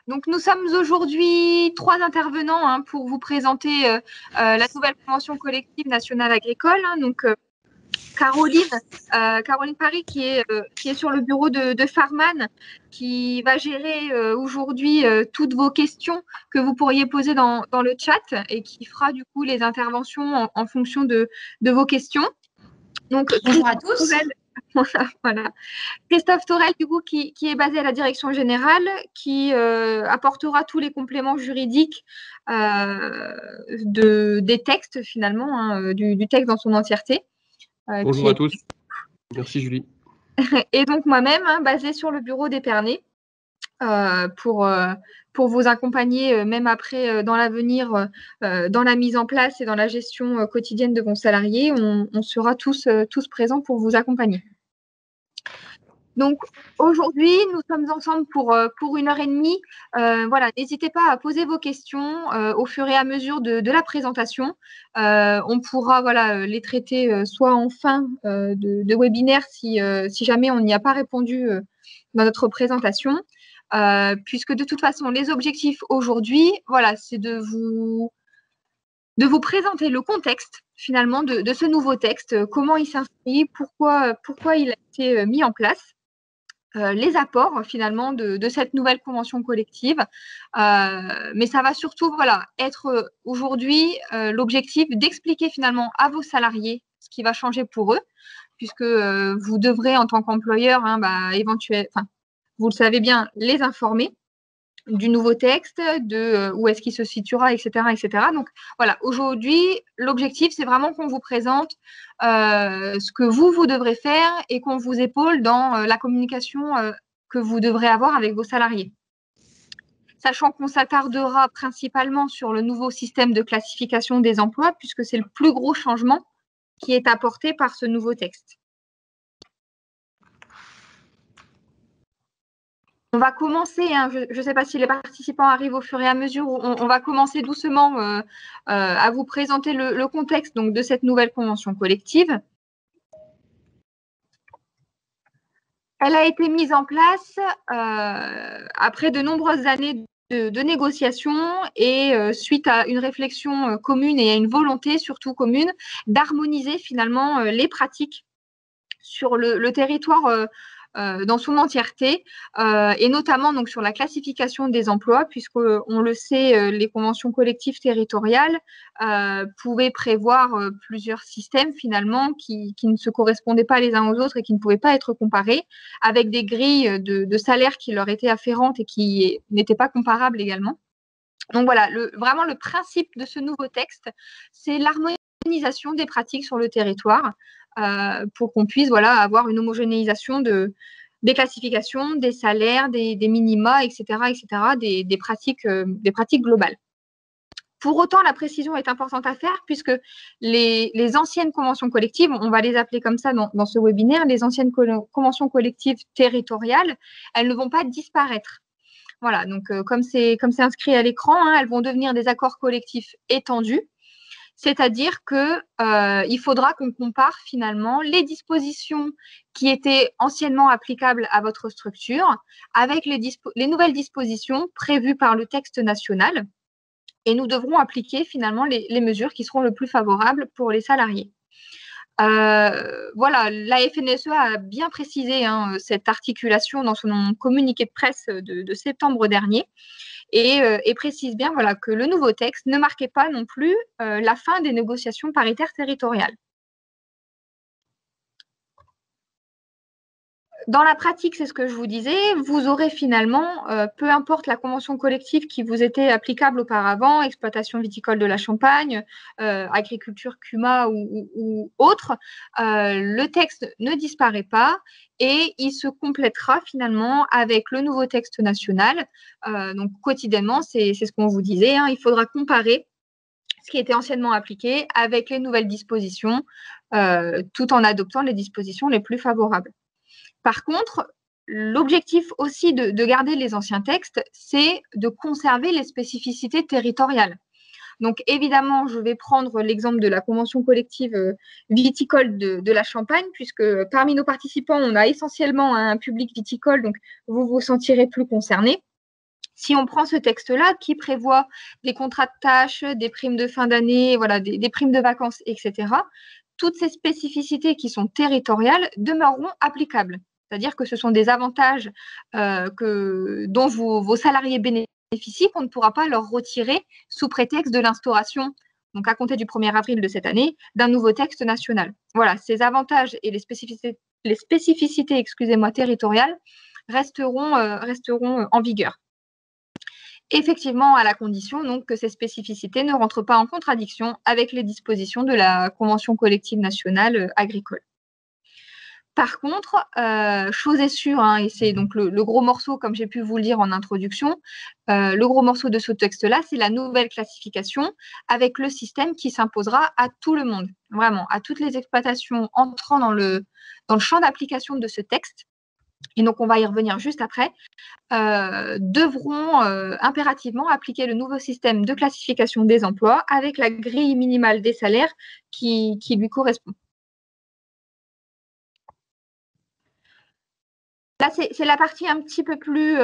Donc, nous sommes aujourd'hui 3 intervenants pour vous présenter la nouvelle convention collective nationale agricole. Donc, Caroline Paris qui est sur le bureau de Farman, qui va gérer aujourd'hui toutes vos questions que vous pourriez poser dans le chat et qui fera du coup les interventions en fonction de vos questions. Donc, bonjour à tous. Voilà. Christophe Torel, du coup, qui est basé à la direction générale, qui apportera tous les compléments juridiques des textes, finalement, du texte dans son entièreté. Bonjour à tous. Merci, Julie. Et donc, moi-même, basée sur le bureau d'Épernay, pour vous accompagner, même après, dans l'avenir, dans la mise en place et dans la gestion quotidienne de vos salariés. On sera tous présents pour vous accompagner. Donc, aujourd'hui, nous sommes ensemble pour 1h30. Voilà, n'hésitez pas à poser vos questions au fur et à mesure de la présentation. On pourra les traiter soit en fin de webinaire si jamais on n'y a pas répondu dans notre présentation. Puisque de toute façon, les objectifs aujourd'hui, c'est de vous présenter le contexte finalement de ce nouveau texte, comment il s'inscrit, pourquoi il a été mis en place. Les apports finalement de cette nouvelle convention collective. Mais ça va surtout être aujourd'hui l'objectif d'expliquer finalement à vos salariés ce qui va changer pour eux, puisque vous devrez en tant qu'employeur, vous le savez bien, les informer du nouveau texte, de où est-ce qu'il se situera, etc., etc. Donc, voilà, aujourd'hui, l'objectif, c'est vraiment qu'on vous présente ce que vous devrez faire et qu'on vous épaule dans la communication que vous devrez avoir avec vos salariés. Sachant qu'on s'attardera principalement sur le nouveau système de classification des emplois, puisque c'est le plus gros changement qui est apporté par ce nouveau texte. On va commencer, je ne sais pas si les participants arrivent au fur et à mesure, on va commencer doucement à vous présenter le contexte donc, de cette nouvelle convention collective. Elle a été mise en place après de nombreuses années de négociations et suite à une réflexion commune et à une volonté surtout commune d'harmoniser finalement les pratiques sur le territoire dans son entièreté et notamment donc sur la classification des emplois, puisqu'on le sait, les conventions collectives territoriales pouvaient prévoir plusieurs systèmes finalement qui ne se correspondaient pas les uns aux autres et qui ne pouvaient pas être comparés, avec des grilles de salaires qui leur étaient afférentes et qui n'étaient pas comparables également. Donc voilà, vraiment le principe de ce nouveau texte, c'est l'harmonisation des pratiques sur le territoire pour qu'on puisse avoir une homogénéisation des classifications, des salaires, des minima, etc., des pratiques globales. Pour autant, la précision est importante à faire puisque les anciennes conventions collectives, on va les appeler comme ça dans ce webinaire, les anciennes conventions collectives territoriales, elles ne vont pas disparaître. Voilà, donc comme c'est inscrit à l'écran, elles vont devenir des accords collectifs étendus. C'est-à-dire qu'il faudra qu'on compare finalement les dispositions qui étaient anciennement applicables à votre structure avec les nouvelles dispositions prévues par le texte national. Et nous devrons appliquer finalement les mesures qui seront le plus favorables pour les salariés. Voilà, la FNSEA a bien précisé cette articulation dans son communiqué de presse de septembre dernier. Et précise bien que le nouveau texte ne marquait pas non plus la fin des négociations paritaires territoriales. Dans la pratique, c'est ce que je vous disais, vous aurez finalement, peu importe la convention collective qui vous était applicable auparavant, exploitation viticole de la Champagne, agriculture CUMA ou autre, le texte ne disparaît pas et il se complétera finalement avec le nouveau texte national. Donc quotidiennement, c'est ce qu'on vous disait, il faudra comparer ce qui était anciennement appliqué avec les nouvelles dispositions, tout en adoptant les dispositions les plus favorables. Par contre, l'objectif aussi de garder les anciens textes, c'est de conserver les spécificités territoriales. Donc, évidemment, je vais prendre l'exemple de la convention collective viticole de la Champagne, puisque parmi nos participants, on a essentiellement un public viticole, donc vous vous sentirez plus concernés. Si on prend ce texte-là qui prévoit des contrats de tâches, des primes de fin d'année, voilà, des primes de vacances, etc., toutes ces spécificités qui sont territoriales demeureront applicables. C'est-à-dire que ce sont des avantages dont vos salariés bénéficient qu'on ne pourra pas leur retirer sous prétexte de l'instauration, donc à compter du 1er avril de cette année, d'un nouveau texte national. Voilà, ces avantages et les spécificités territoriales resteront en vigueur. Effectivement, à la condition donc, que ces spécificités ne rentrent pas en contradiction avec les dispositions de la Convention collective nationale agricole. Par contre, chose est sûre, hein, et c'est donc le gros morceau, comme j'ai pu vous le dire en introduction, le gros morceau de ce texte-là, c'est la nouvelle classification avec le système qui s'imposera à tout le monde, vraiment, à toutes les exploitations entrant dans le champ d'application de ce texte. Et donc, on va y revenir juste après, devront impérativement appliquer le nouveau système de classification des emplois avec la grille minimale des salaires qui lui correspond. Là, c'est la partie un petit peu plus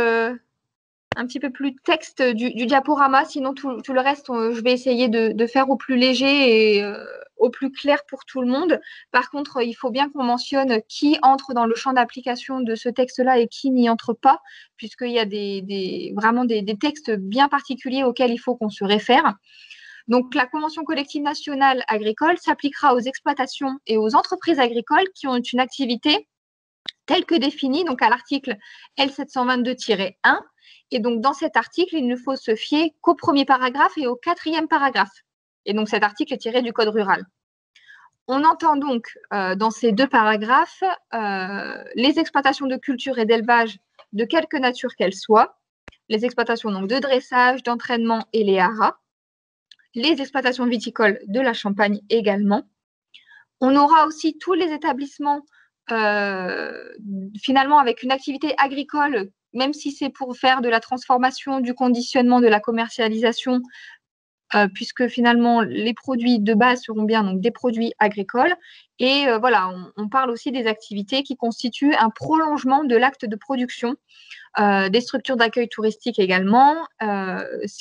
texte du diaporama. Sinon, tout le reste, je vais essayer de faire au plus léger et au plus clair pour tout le monde. Par contre, il faut bien qu'on mentionne qui entre dans le champ d'application de ce texte-là et qui n'y entre pas, puisqu'il y a vraiment des textes bien particuliers auxquels il faut qu'on se réfère. Donc, la Convention collective nationale agricole s'appliquera aux exploitations et aux entreprises agricoles qui ont une activité telle que définie donc à l'article L722-1. Et donc, dans cet article, il ne faut se fier qu'au premier paragraphe et au 4e paragraphe. Et donc, cet article est tiré du Code rural. On entend donc dans ces 2 paragraphes les exploitations de culture et d'élevage de quelque nature qu'elles soient, les exploitations donc, de dressage, d'entraînement et les haras, les exploitations viticoles de la Champagne également. On aura aussi tous les établissements finalement avec une activité agricole, même si c'est pour faire de la transformation, du conditionnement, de la commercialisation, puisque finalement les produits de base seront bien donc des produits agricoles. Et voilà, on parle aussi des activités qui constituent un prolongement de l'acte de production, des structures d'accueil touristique également,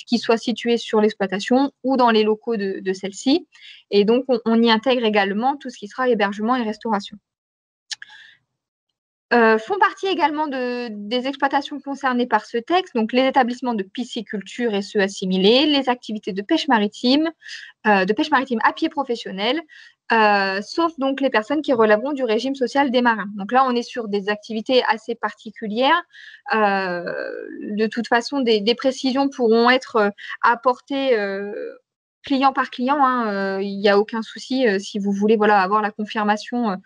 qui soient situées sur l'exploitation ou dans les locaux de celle-ci. Et donc, on y intègre également tout ce qui sera hébergement et restauration. Font partie également des exploitations concernées par ce texte, donc les établissements de pisciculture et ceux assimilés, les activités de pêche maritime à pied professionnel, sauf donc les personnes qui relèveront du régime social des marins. Donc là, on est sur des activités assez particulières. De toute façon, des précisions pourront être apportées client par client, hein, il n'y a aucun souci si vous voulez avoir la confirmation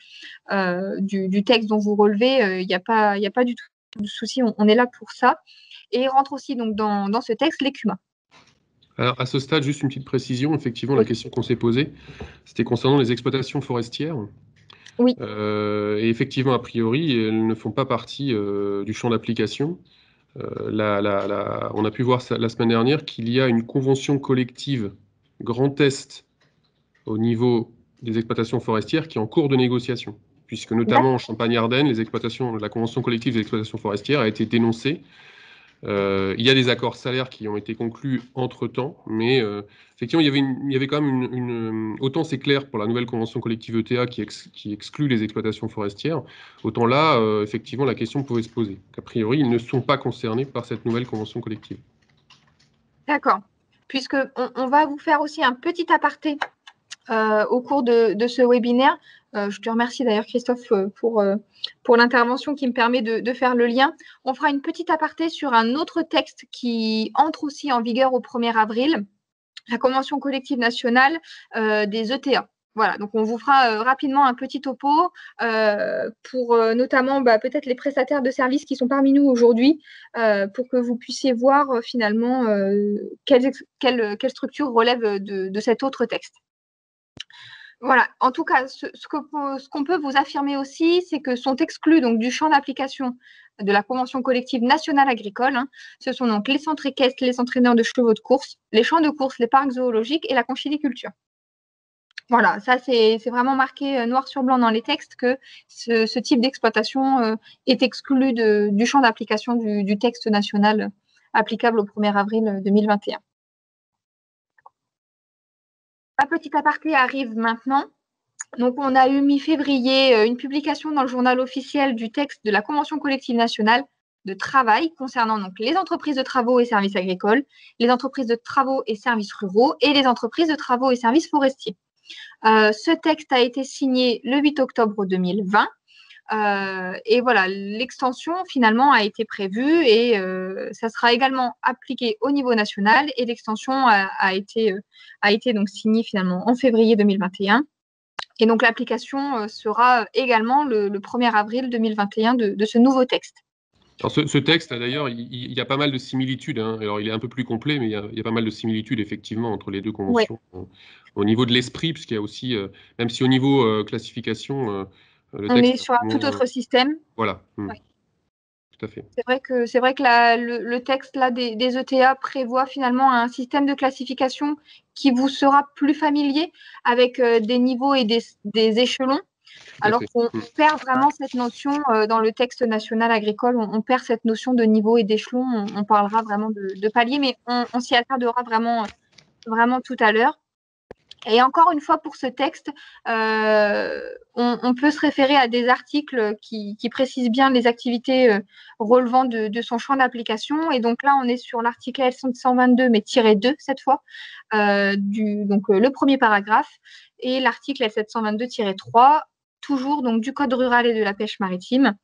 du texte dont vous relevez, il n'y a pas du tout de souci, on est là pour ça. Et il rentre aussi donc dans ce texte les CUMA. Alors, à ce stade, juste une petite précision. Effectivement, la question qu'on s'est posée, c'était concernant les exploitations forestières. Oui. Et effectivement, a priori, elles ne font pas partie du champ d'application. On a pu voir la semaine dernière qu'il y a une convention collective Grand Est au niveau des exploitations forestières qui est en cours de négociation, puisque notamment en Champagne-Ardenne, la convention collective des exploitations forestières a été dénoncée. Il y a des accords salaires qui ont été conclus entre-temps, mais effectivement, il y avait quand même autant c'est clair pour la nouvelle convention collective ETA qui exclut les exploitations forestières, autant là, effectivement, la question pouvait se poser. A priori, ils ne sont pas concernés par cette nouvelle convention collective. D'accord. Puisqu'on va vous faire aussi un petit aparté au cours de ce webinaire. Je te remercie d'ailleurs, Christophe, pour l'intervention qui me permet de faire le lien. On fera une petite aparté sur un autre texte qui entre aussi en vigueur au 1er avril, la Convention collective nationale des ETA. Voilà, donc on vous fera rapidement un petit topo pour notamment peut-être les prestataires de services qui sont parmi nous aujourd'hui pour que vous puissiez voir finalement quelle structure relève de cet autre texte. Voilà, en tout cas, ce qu'on peut vous affirmer aussi, c'est que sont exclus donc, du champ d'application de la Convention collective nationale agricole. Hein. Ce sont donc les centres équestres, les entraîneurs de chevaux de course, les champs de course, les parcs zoologiques et la conchyliculture. Voilà, ça c'est vraiment marqué noir sur blanc dans les textes que ce type d'exploitation est exclu du champ d'application du texte national applicable au 1er avril 2021. La petite aparté arrive maintenant. Donc, on a eu mi-février une publication dans le journal officiel du texte de la Convention collective nationale de travail concernant donc les entreprises de travaux et services agricoles, les entreprises de travaux et services ruraux et les entreprises de travaux et services forestiers. Ce texte a été signé le 8 octobre 2020 et voilà, l'extension finalement a été prévue et ça sera également appliqué au niveau national et l'extension a été donc signée finalement en février 2021. Et donc, l'application sera également le 1er avril 2021 de ce nouveau texte. Alors, ce texte, d'ailleurs, il y a pas mal de similitudes. Hein. Alors, il est un peu plus complet, mais il y a pas mal de similitudes, effectivement, entre les deux conventions. Ouais. Au niveau de l'esprit, puisqu'il y a aussi, même si au niveau classification, le texte... On est sur un tout autre système. Voilà. Ouais. Tout à fait. C'est vrai que le texte là, des ETA prévoit finalement un système de classification qui vous sera plus familier avec des niveaux et des échelons, alors qu'on perd vraiment cette notion dans le texte national agricole, on perd cette notion de niveau et d'échelon, on parlera vraiment de palier, mais on s'y attardera vraiment tout à l'heure. Et encore une fois, pour ce texte, on peut se référer à des articles qui précisent bien les activités relevant de son champ d'application. Et donc là, on est sur l'article L122, mais -2 cette fois, donc le premier paragraphe, et l'article L722-3, toujours donc du Code rural et de la pêche maritime.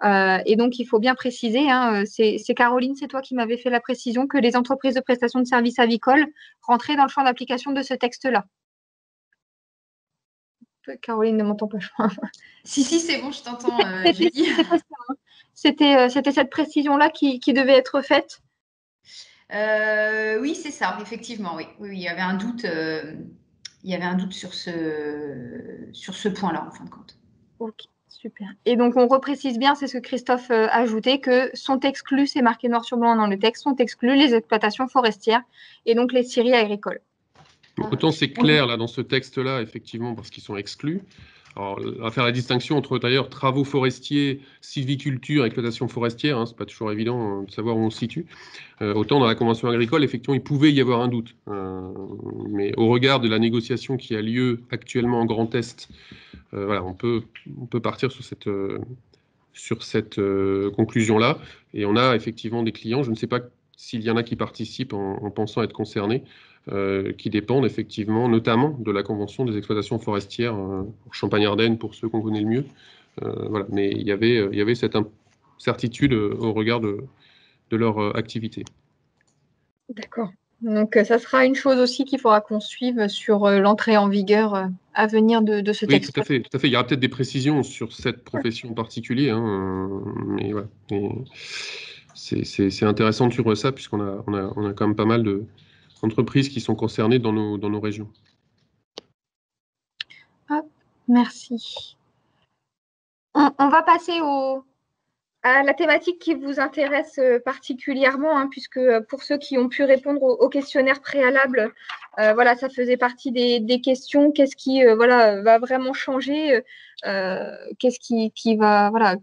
Et donc, il faut bien préciser, hein, c'est Caroline, c'est toi qui m'avais fait la précision, que les entreprises de prestation de services avicoles rentraient dans le champ d'application de ce texte-là. Caroline ne m'entend pas, je crois. Si, c'est bon, je t'entends, Julie. C'était cette précision-là qui devait être faite. Oui, c'est ça, effectivement, oui. Oui, il y avait un doute, sur ce point-là, en fin de compte. Ok, super. Et donc, on reprécise bien, c'est ce que Christophe a ajouté, que sont exclus, c'est marqué noir sur blanc dans le texte, sont exclus les exploitations forestières et donc les scieries agricoles. Autant c'est clair là dans ce texte-là, effectivement, parce qu'ils sont exclus. Alors, on va faire la distinction entre d'ailleurs travaux forestiers, sylviculture, exploitation forestière. Hein, c'est pas toujours évident de savoir où on se situe. Autant dans la convention agricole, effectivement, il pouvait y avoir un doute. Mais au regard de la négociation qui a lieu actuellement en Grand Est, voilà, on peut partir sur cette conclusion-là. Et on a effectivement des clients. Je ne sais pas s'il y en a qui participent en pensant être concernés. Qui dépendent effectivement, notamment de la Convention des exploitations forestières Champagne-Ardenne, pour ceux qu'on connaît le mieux. Voilà. Mais il y avait cette incertitude au regard de leur activité. D'accord. Donc, ça sera une chose aussi qu'il faudra qu'on suive sur l'entrée en vigueur à venir de ce texte. Oui, tout à fait. Il y aura peut-être des précisions sur cette profession en particulier, hein, mais voilà. C'est intéressant de suivre ça, puisqu'on a quand même pas mal d'entreprises qui sont concernées dans nos régions. Hop, merci. On va passer à la thématique qui vous intéresse particulièrement, hein, puisque pour ceux qui ont pu répondre au questionnaire préalable, voilà, ça faisait partie des questions. Qu'est-ce qui va vraiment changer, qu'est-ce qui va, voilà,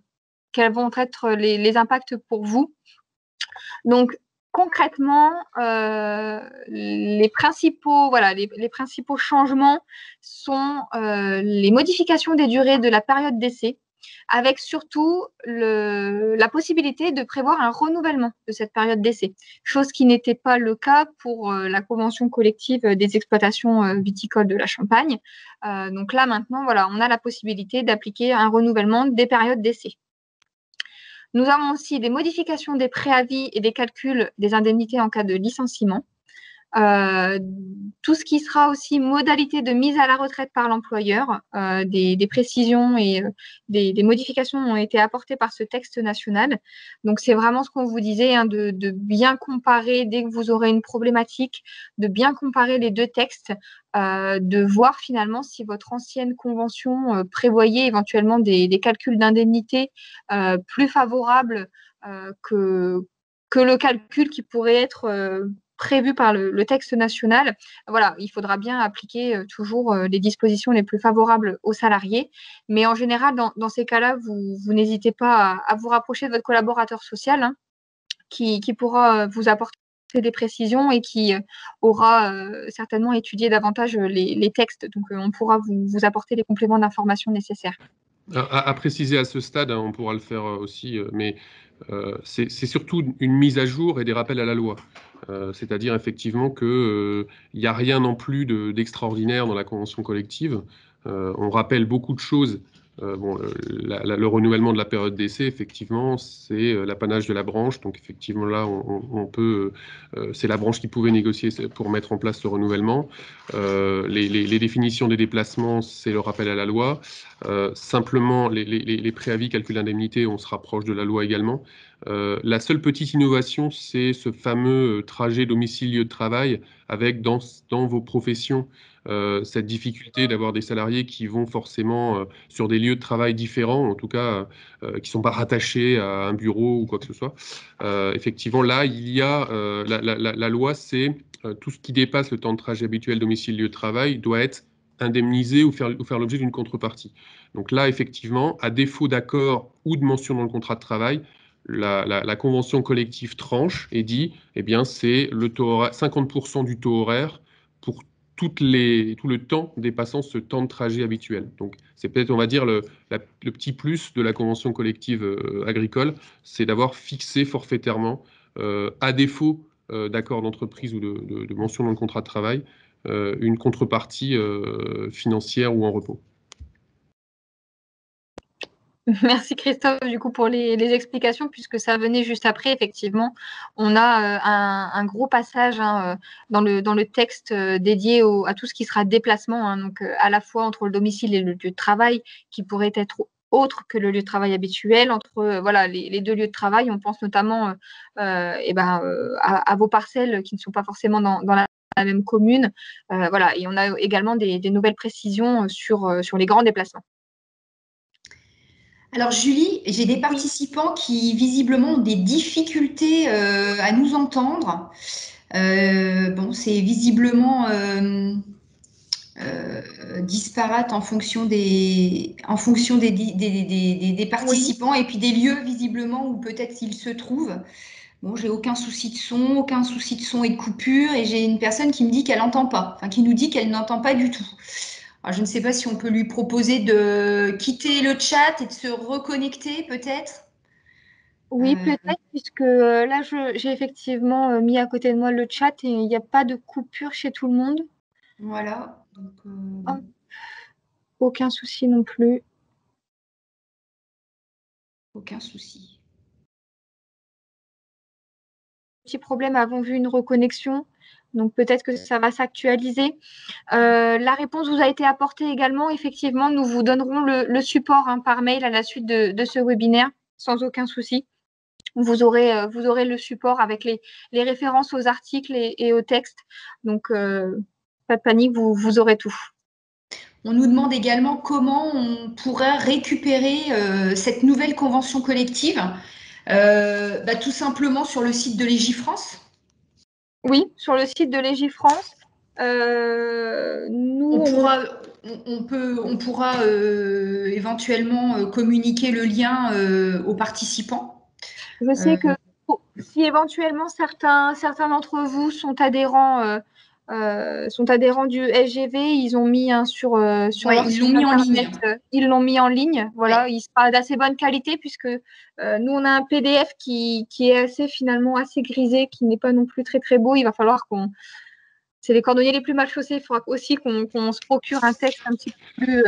quels vont être les impacts pour vous. Donc, concrètement, les principaux changements sont les modifications des durées de la période d'essai, avec surtout la possibilité de prévoir un renouvellement de cette période d'essai, chose qui n'était pas le cas pour la convention collective des exploitations viticoles de la Champagne. Donc là, maintenant, voilà, on a la possibilité d'appliquer un renouvellement des périodes d'essai. Nous avons aussi des modifications des préavis et des calculs des indemnités en cas de licenciement. Tout ce qui sera aussi modalité de mise à la retraite par l'employeur, des précisions et des modifications ont été apportées par ce texte national. Donc, c'est vraiment ce qu'on vous disait, hein, de bien comparer dès que vous aurez une problématique, de bien comparer les deux textes, de voir finalement si votre ancienne convention prévoyait éventuellement des calculs d'indemnité plus favorables que le calcul qui pourrait être prévu par le texte national. Voilà, il faudra bien appliquer toujours les dispositions les plus favorables aux salariés. Mais en général, dans ces cas-là, vous n'hésitez pas à vous rapprocher de votre collaborateur social, hein, qui pourra vous apporter des précisions et qui aura certainement étudié davantage les textes. Donc, on pourra vous apporter les compléments d'information nécessaires. À préciser à ce stade, hein, on pourra le faire aussi, mais c'est surtout une mise à jour et des rappels à la loi. C'est-à-dire effectivement qu'il n'y a rien non plus d'extraordinaire dans la convention collective. On rappelle beaucoup de choses. Bon, le renouvellement de la période d'essai, effectivement, c'est l'apanage de la branche. Donc, effectivement, là, on peut. C'est la branche qui pouvait négocier pour mettre en place le renouvellement. Les définitions des déplacements, c'est le rappel à la loi. Simplement, les préavis, calcul d'indemnité, on se rapproche de la loi également. La seule petite innovation, c'est ce fameux trajet domicile-lieu de travail, avec dans vos professions cette difficulté d'avoir des salariés qui vont forcément sur des lieux de travail différents, en tout cas qui ne sont pas rattachés à un bureau ou quoi que ce soit. Effectivement, là, il y a la loi, c'est tout ce qui dépasse le temps de trajet habituel domicile-lieu de travail doit être indemnisé ou faire l'objet d'une contrepartie. Donc là, effectivement, à défaut d'accord ou de mention dans le contrat de travail, la convention collective tranche et dit, eh bien, c'est 50% du taux horaire pour tout le temps dépassant ce temps de trajet habituel. Donc, c'est peut-être, on va dire, le petit plus de la convention collective agricole, c'est d'avoir fixé forfaitairement, à défaut d'accord d'entreprise ou de mention dans le contrat de travail, une contrepartie financière ou en repos. Merci Christophe du coup pour les explications, puisque ça venait juste après. Effectivement, on a un gros passage dans le texte dédié à tout ce qui sera déplacement, hein, donc à la fois entre le domicile et le lieu de travail, qui pourrait être autre que le lieu de travail habituel, entre voilà, les deux lieux de travail. On pense notamment à vos parcelles qui ne sont pas forcément dans la même commune. Voilà. Et on a également des nouvelles précisions sur les grands déplacements. Alors Julie, j'ai des participants qui visiblement ont des difficultés à nous entendre. Bon, c'est visiblement disparate en fonction des participants et puis des lieux visiblement où peut-être ils se trouvent. Bon, j'ai aucun souci de son et de coupure, et j'ai une personne qui me dit qu'elle n'entend pas, enfin qui nous dit qu'elle n'entend pas du tout. Alors, je ne sais pas si on peut lui proposer de quitter le chat et de se reconnecter peut-être. Oui, peut-être, puisque là, j'ai effectivement mis à côté de moi le chat et il n'y a pas de coupure chez tout le monde. Voilà. Donc, aucun souci non plus. aucun souci. Petit problème, avons vu une reconnexion, donc peut-être que ça va s'actualiser. La réponse vous a été apportée également. Effectivement, nous vous donnerons le support par mail à la suite de ce webinaire, sans aucun souci. Vous aurez le support avec les références aux articles et aux textes. Donc, pas de panique, vous aurez tout. On nous demande également comment on pourrait récupérer cette nouvelle convention collective. Tout simplement sur le site de Légifrance. Oui, sur le site de Légifrance. On pourra éventuellement communiquer le lien aux participants. Je sais que si éventuellement certains d'entre vous sont adhérents du SGV, ils ont mis sur leur site internet, ils l'ont mis en ligne. Voilà, il sera d'assez bonne qualité, puisque nous on a un PDF qui est finalement assez grisé, qui n'est pas non plus très très beau. Il va falloir c'est les cordonniers les plus mal chaussés. Il faudra aussi qu'on se procure un texte un petit peu plus.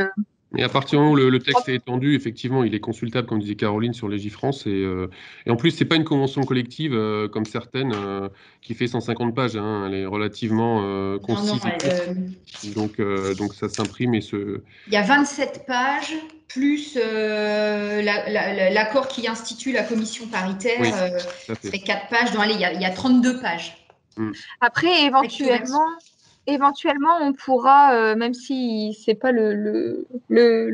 Et à partir du moment où le texte est étendu, effectivement, il est consultable, comme disait Caroline, sur Légifrance. Et en plus, c'est pas une convention collective comme certaines qui fait 150 pages. Hein, elle est relativement concise. Donc ça s'imprime. Il y a 27 pages, plus l'accord qui institue la commission paritaire, ça fait 4 pages. Donc, allez, il y a 32 pages. Après, éventuellement, on pourra, même si c'est pas le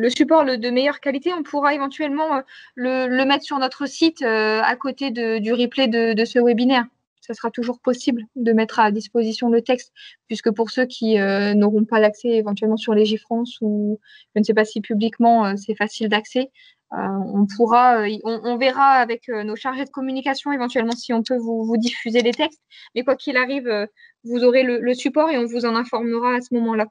support de meilleure qualité, on pourra éventuellement le mettre sur notre site à côté du replay de ce webinaire. Ça sera toujours possible de mettre à disposition le texte, puisque pour ceux qui n'auront pas l'accès éventuellement sur Légifrance, ou je ne sais pas si publiquement c'est facile d'accès, on verra avec nos chargés de communication éventuellement si on peut vous diffuser les textes. Mais quoi qu'il arrive, vous aurez le support et on vous en informera à ce moment-là.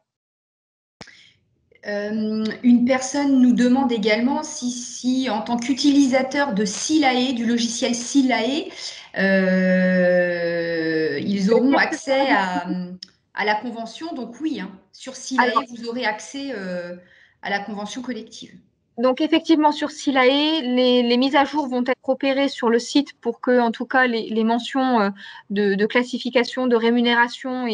Une personne nous demande également si en tant qu'utilisateur de Silae, du logiciel Silae, ils auront accès à la convention. Donc oui, hein, sur Silae, vous aurez accès à la convention collective. Donc effectivement, sur Silae, les mises à jour vont être opérées sur le site pour que, en tout cas, les mentions de classification, de rémunération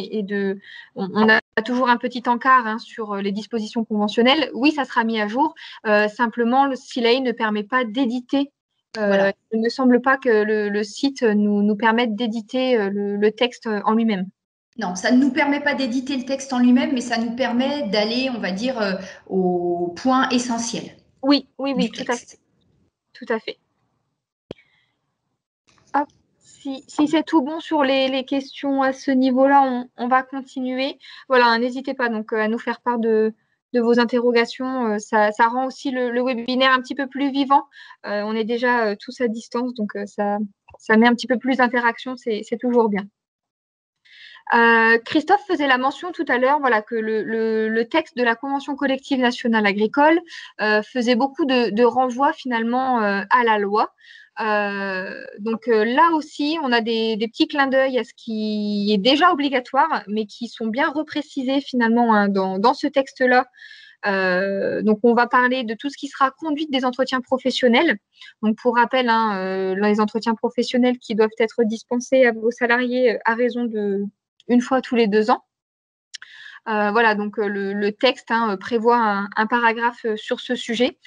on a toujours un petit encart hein, sur les dispositions conventionnelles. Oui, ça sera mis à jour. Simplement, le Silae ne permet pas d'éditer. Voilà. Il ne me semble pas que le site nous permette d'éditer le texte en lui-même. Non, ça ne nous permet pas d'éditer le texte en lui-même, mais ça nous permet d'aller, on va dire, au point essentiel. Oui, tout à fait. Tout à fait. Hop, si c'est tout bon sur les questions à ce niveau-là, on va continuer. Voilà, n'hésitez pas donc à nous faire part de vos interrogations. Ça rend aussi le webinaire un petit peu plus vivant. On est déjà tous à distance, donc ça met un petit peu plus d'interaction, c'est toujours bien. Christophe faisait la mention tout à l'heure voilà, que le texte de la Convention collective nationale agricole faisait beaucoup de renvois finalement à la loi. Donc là aussi, on a des petits clins d'œil à ce qui est déjà obligatoire, mais qui sont bien reprécisés finalement hein, dans ce texte-là. Donc, on va parler de tout ce qui sera conduite des entretiens professionnels. Donc, pour rappel, hein, les entretiens professionnels qui doivent être dispensés à vos salariés à raison de une fois tous les 2 ans. Voilà, donc le texte hein, prévoit un paragraphe sur ce sujet.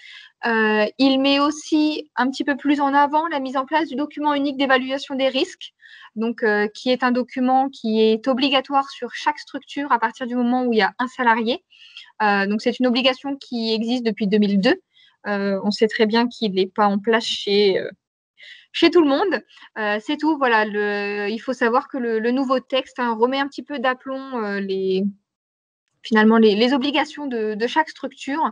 Il met aussi un petit peu plus en avant la mise en place du document unique d'évaluation des risques, donc qui est un document qui est obligatoire sur chaque structure à partir du moment où il y a un salarié. Donc c'est une obligation qui existe depuis 2002. On sait très bien qu'il n'est pas en place chez tout le monde. C'est tout. Voilà, il faut savoir que le nouveau texte hein, remet un petit peu d'aplomb finalement les obligations de chaque structure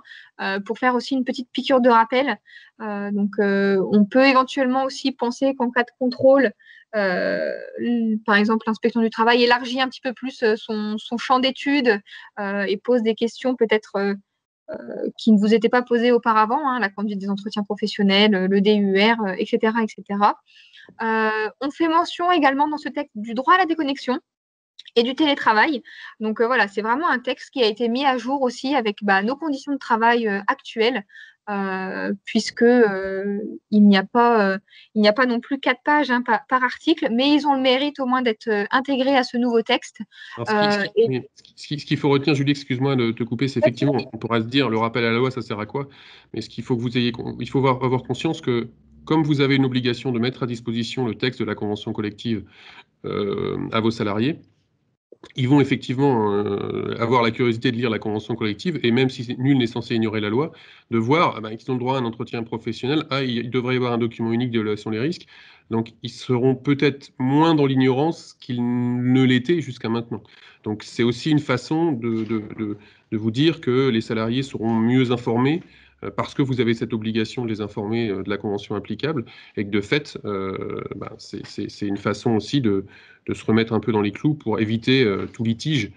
pour faire aussi une petite piqûre de rappel. Donc, on peut éventuellement aussi penser qu'en cas de contrôle, par exemple, l'inspection du travail élargit un petit peu plus son champ d'études et pose des questions peut-être qui ne vous étaient pas posées auparavant, hein, la conduite des entretiens professionnels, le DUR, etc. etc. On fait mention également dans ce texte du droit à la déconnexion et du télétravail. Donc voilà, c'est vraiment un texte qui a été mis à jour aussi avec nos conditions de travail actuelles, puisque il n'y a pas non plus 4 pages hein, par article, mais ils ont le mérite au moins d'être intégrés à ce nouveau texte. Alors, ce qu'il faut retenir, Julie, excuse-moi de te couper, c'est effectivement, on pourra se dire, le rappel à la loi, ça sert à quoi? Mais ce qu'il faut que vous ayez, il faut avoir conscience que, comme vous avez une obligation de mettre à disposition le texte de la convention collective à vos salariés, ils vont effectivement avoir la curiosité de lire la convention collective, et même si nul n'est censé ignorer la loi, de voir qu'ils ont le droit à un entretien professionnel. Il devrait y avoir un document unique d'évaluation des risques. Donc, ils seront peut-être moins dans l'ignorance qu'ils ne l'étaient jusqu'à maintenant. Donc, c'est aussi une façon de vous dire que les salariés seront mieux informés parce que vous avez cette obligation de les informer de la convention applicable, et que de fait, c'est une façon aussi de se remettre un peu dans les clous pour éviter tout litige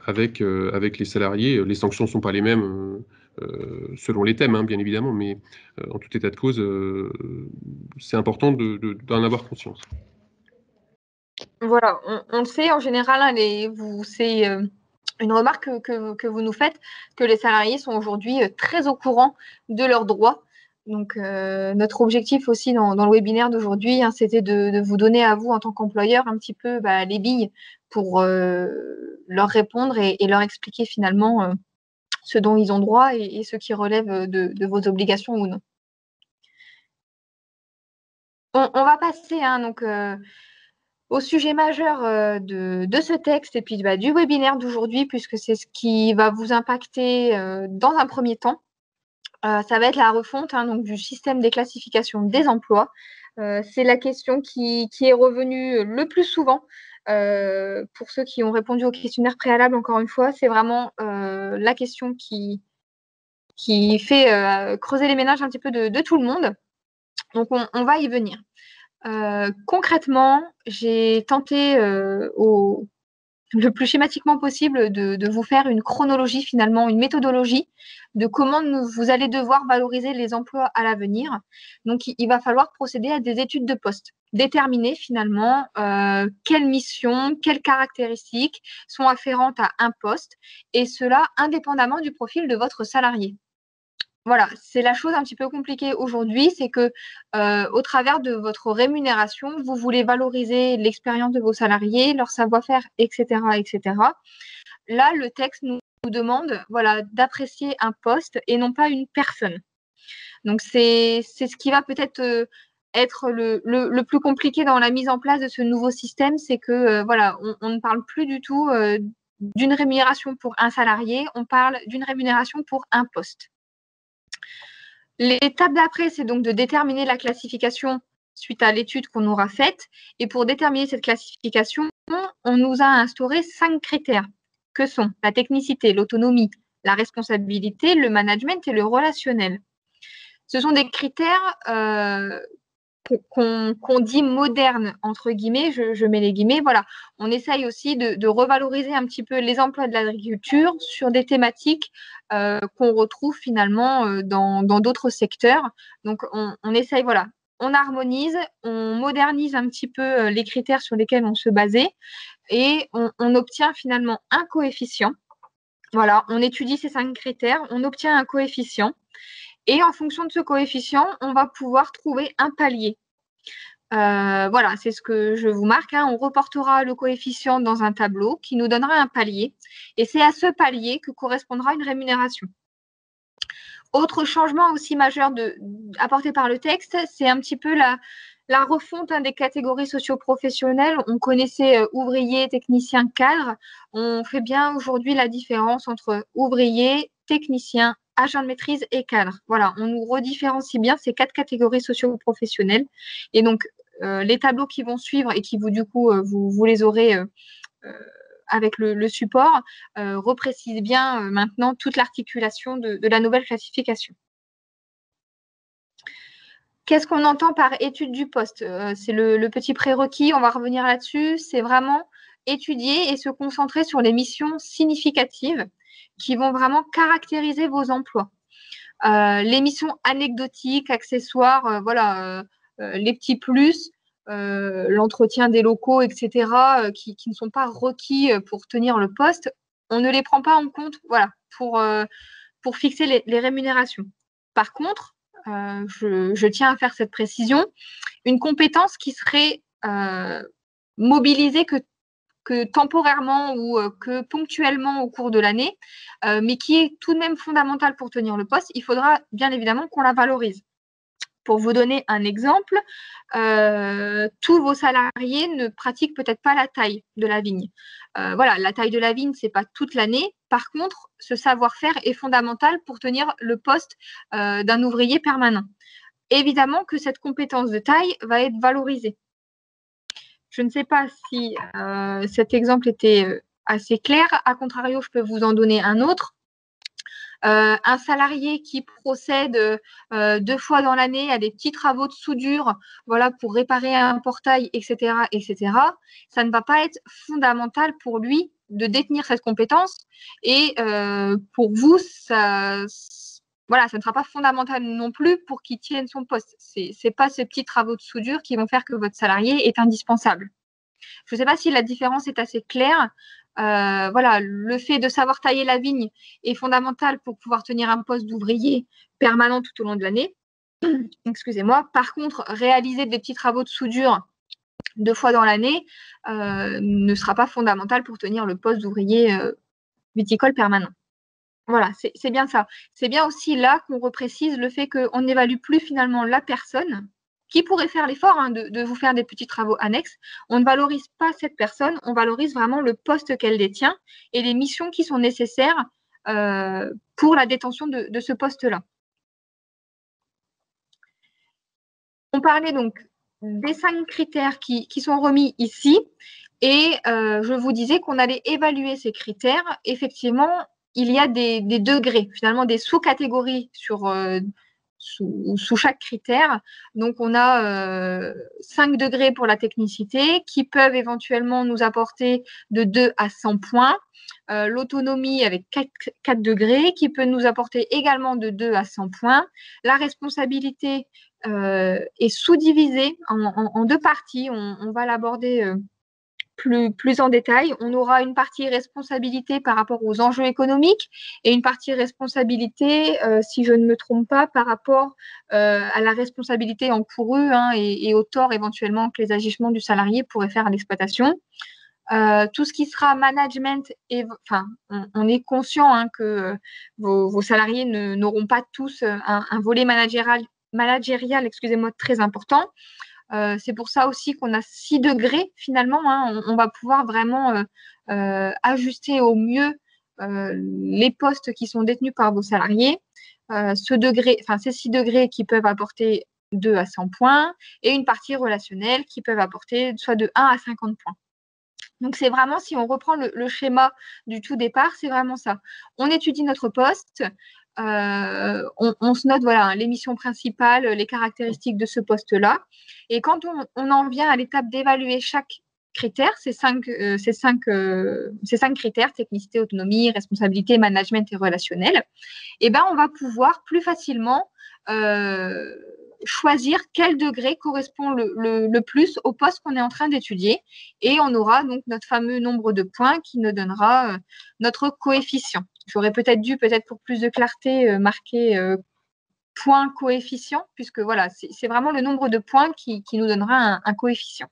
avec les salariés. Les sanctions ne sont pas les mêmes selon les thèmes, hein, bien évidemment, mais en tout état de cause, c'est important d'en avoir conscience. Voilà, on le sait en général, hein, c'est une remarque que vous nous faites, que les salariés sont aujourd'hui très au courant de leurs droits. Donc, notre objectif aussi dans le webinaire d'aujourd'hui, hein, c'était de vous donner à vous, en tant qu'employeur, un petit peu les billes pour leur répondre et leur expliquer finalement ce dont ils ont droit et ce qui relève de vos obligations ou non. On va passer hein, donc, au sujet majeur de ce texte et puis du webinaire d'aujourd'hui, puisque c'est ce qui va vous impacter dans un premier temps. Ça va être la refonte hein, donc, du système des classifications des emplois. C'est la question qui est revenue le plus souvent. Pour ceux qui ont répondu au questionnaire préalable, encore une fois, c'est vraiment la question qui qui fait creuser les méninges un petit peu de tout le monde. Donc, on va y venir. Concrètement, j'ai tenté le plus schématiquement possible de vous faire une chronologie, finalement, une méthodologie de comment vous allez devoir valoriser les emplois à l'avenir. Donc, il va falloir procéder à des études de poste, déterminer finalement quelles missions, quelles caractéristiques sont afférentes à un poste, et cela indépendamment du profil de votre salarié. Voilà, c'est la chose un petit peu compliquée aujourd'hui, c'est que au travers de votre rémunération, vous voulez valoriser l'expérience de vos salariés, leur savoir-faire, etc., etc. Là, le texte nous demande, voilà, d'apprécier un poste et non pas une personne. Donc, c'est ce qui va peut-être être le plus compliqué dans la mise en place de ce nouveau système, c'est que voilà, on ne parle plus du tout d'une rémunération pour un salarié, on parle d'une rémunération pour un poste. L'étape d'après, c'est donc de déterminer la classification suite à l'étude qu'on aura faite. Et pour déterminer cette classification, on nous a instauré 5 critères, que sont la technicité, l'autonomie, la responsabilité, le management et le relationnel. Ce sont des critères qu'on dit modernes, entre guillemets, je mets les guillemets, voilà. On essaye aussi de revaloriser un petit peu les emplois de l'agriculture sur des thématiques qu'on retrouve finalement dans d'autres secteurs. Donc, on essaye, voilà, on harmonise, on modernise un petit peu les critères sur lesquels on se basait et on obtient finalement un coefficient. Voilà, on étudie ces 5 critères, on obtient un coefficient. Et en fonction de ce coefficient, on va pouvoir trouver un palier. Voilà, c'est ce que je vous marque. On reportera le coefficient dans un tableau qui nous donnera un palier. Et c'est à ce palier que correspondra une rémunération. Autre changement aussi majeur apporté par le texte, c'est un petit peu la refonte des catégories socio-professionnelles. On connaissait ouvrier, technicien, cadre. On fait bien aujourd'hui la différence entre ouvrier, technicien, agent de maîtrise et cadre. Voilà, on nous redifférencie bien ces 4 catégories socio-professionnelles. Et donc, les tableaux qui vont suivre et qui, vous les aurez avec le support, reprécisent bien maintenant toute l'articulation de la nouvelle classification. Qu'est-ce qu'on entend par étude du poste? C'est le petit prérequis, on va revenir là-dessus. C'est vraiment étudier et se concentrer sur les missions significatives qui vont vraiment caractériser vos emplois. Les missions anecdotiques, accessoires, voilà, les petits plus, l'entretien des locaux, etc., qui ne sont pas requis pour tenir le poste, on ne les prend pas en compte, voilà, pour fixer les rémunérations. Par contre, je tiens à faire cette précision, une compétence qui serait mobilisée que temporairement ou que ponctuellement au cours de l'année, mais qui est tout de même fondamentale pour tenir le poste, il faudra bien évidemment qu'on la valorise. Pour vous donner un exemple, tous vos salariés ne pratiquent peut-être pas la taille de la vigne. Voilà, la taille de la vigne, ce n'est pas toute l'année. Par contre, ce savoir-faire est fondamental pour tenir le poste d'un ouvrier permanent. Évidemment que cette compétence de taille va être valorisée. Je ne sais pas si cet exemple était assez clair. A contrario, je peux vous en donner un autre. Un salarié qui procède 2 fois dans l'année à des petits travaux de soudure, voilà, pour réparer un portail, etc., etc., ça ne va pas être fondamental pour lui de détenir cette compétence. Et pour vous, voilà, ça ne sera pas fondamental non plus pour qu'il tienne son poste. Ce n'est pas ces petits travaux de soudure qui vont faire que votre salarié est indispensable. Je ne sais pas si la différence est assez claire. Voilà, le fait de savoir tailler la vigne est fondamental pour pouvoir tenir un poste d'ouvrier permanent tout au long de l'année. Excusez-moi. Par contre, réaliser des petits travaux de soudure 2 fois dans l'année ne sera pas fondamental pour tenir le poste d'ouvrier viticole permanent. Voilà, c'est bien ça. C'est bien aussi là qu'on reprécise le fait qu'on n'évalue plus finalement la personne qui pourrait faire l'effort de vous faire des petits travaux annexes. On ne valorise pas cette personne, on valorise vraiment le poste qu'elle détient et les missions qui sont nécessaires pour la détention de ce poste-là. On parlait donc des 5 critères qui sont remis ici et je vous disais qu'on allait évaluer ces critères effectivement il y a des degrés, finalement des sous-catégories sous chaque critère. Donc, on a 5 degrés pour la technicité qui peuvent éventuellement nous apporter de 2 à 100 points. L'autonomie avec 4 degrés qui peut nous apporter également de 2 à 100 points. La responsabilité est sous-divisée en 2 parties. On va l'aborder plus en détail. On aura une partie responsabilité par rapport aux enjeux économiques et une partie responsabilité, si je ne me trompe pas, par rapport à la responsabilité encourue et au tort éventuellement que les agissements du salarié pourraient faire à l'exploitation. Tout ce qui sera management, on est conscient que vos salariés n'auront pas tous un volet managérial, excusez-moi, très important. C'est pour ça aussi qu'on a 6 degrés finalement. On va pouvoir vraiment ajuster au mieux les postes qui sont détenus par vos salariés. Ces 6 degrés qui peuvent apporter 2 à 100 points et une partie relationnelle qui peuvent apporter soit de 1 à 50 points. Donc, c'est vraiment, si on reprend le schéma du tout départ, c'est vraiment ça. On étudie notre poste, on se note voilà, les missions principales, les caractéristiques de ce poste-là. Et quand on en vient à l'étape d'évaluer chaque critère, ces cinq critères, technicité, autonomie, responsabilité, management et relationnel, eh ben, on va pouvoir plus facilement choisir quel degré correspond le plus au poste qu'on est en train d'étudier. Et on aura donc notre fameux nombre de points qui nous donnera notre coefficient. J'aurais peut-être dû, pour plus de clarté, marquer point coefficient, puisque voilà, c'est vraiment le nombre de points qui nous donnera un coefficient.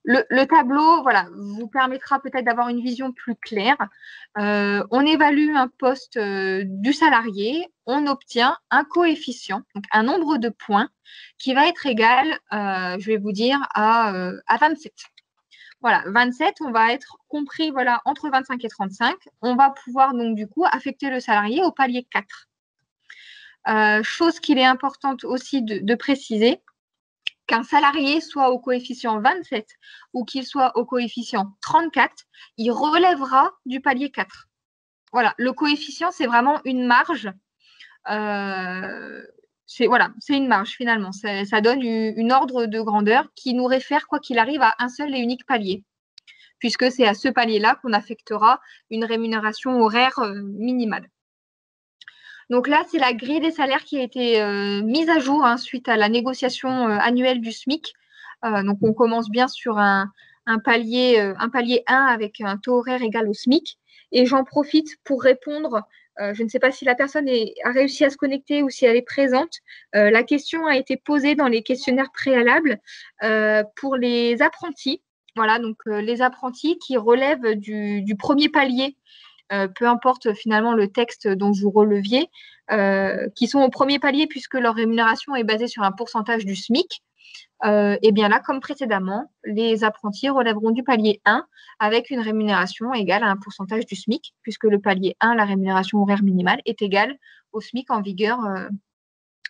Le tableau, voilà, vous permettra peut-être d'avoir une vision plus claire. On évalue un poste du salarié, on obtient un coefficient, donc un nombre de points qui va être égal, je vais vous dire, à 27. Voilà, 27, on va être compris voilà, entre 25 et 35. On va pouvoir donc du coup affecter le salarié au palier 4. Chose qu'il est importante aussi de préciser, qu'un salarié soit au coefficient 27 ou qu'il soit au coefficient 34, il relèvera du palier 4. Voilà, le coefficient, c'est vraiment une marge. C'est une marge finalement. Ça donne une ordre de grandeur qui nous réfère, quoi qu'il arrive, à un seul et unique palier, puisque c'est à ce palier-là qu'on affectera une rémunération horaire minimale. Donc là, c'est la grille des salaires qui a été mise à jour suite à la négociation annuelle du SMIC. Donc, on commence bien sur un palier 1 avec un taux horaire égal au SMIC. Et j'en profite pour répondre, je ne sais pas si la personne a réussi à se connecter ou si elle est présente. La question a été posée dans les questionnaires préalables pour les apprentis. Voilà, donc les apprentis qui relèvent du premier palier, peu importe finalement le texte dont vous releviez, qui sont au premier palier puisque leur rémunération est basée sur un pourcentage du SMIC. Et bien là, comme précédemment, les apprentis relèveront du palier 1 avec une rémunération égale à un pourcentage du SMIC, puisque le palier 1, la rémunération horaire minimale, est égale au SMIC en vigueur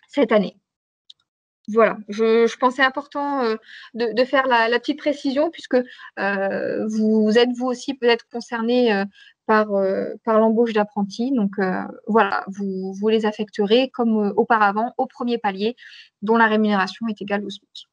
cette année. Voilà, je pensais important de faire la petite précision, puisque vous êtes vous aussi peut-être concerné par l'embauche d'apprentis. Donc voilà, vous les affecterez comme auparavant au premier palier dont la rémunération est égale au SMIC.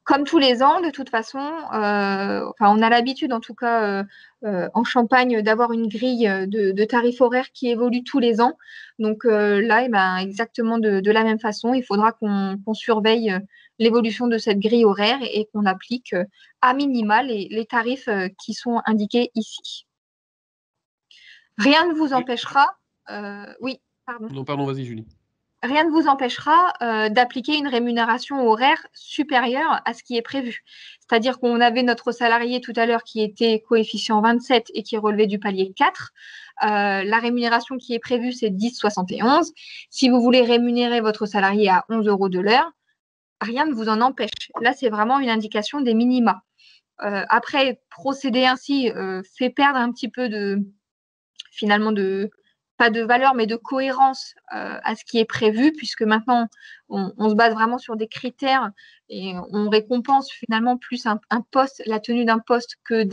Comme tous les ans, de toute façon, on a l'habitude, en tout cas en Champagne, d'avoir une grille de tarifs horaires qui évolue tous les ans. Donc là, exactement de la même façon, il faudra qu'on surveille l'évolution de cette grille horaire et qu'on applique à minima les tarifs qui sont indiqués ici. Rien ne vous empêchera… oui, pardon. Non, pardon, vas-y, Julie. Rien ne vous empêchera d'appliquer une rémunération horaire supérieure à ce qui est prévu. C'est-à-dire qu'on avait notre salarié tout à l'heure qui était coefficient 27 et qui relevait du palier 4. La rémunération qui est prévue, c'est 10,71. Si vous voulez rémunérer votre salarié à 11 € de l'heure, rien ne vous en empêche. Là, c'est vraiment une indication des minima. Après, procéder ainsi fait perdre un petit peu pas de valeur, mais de cohérence à ce qui est prévu, puisque maintenant, on se base vraiment sur des critères et on récompense finalement plus un poste, la tenue d'un poste que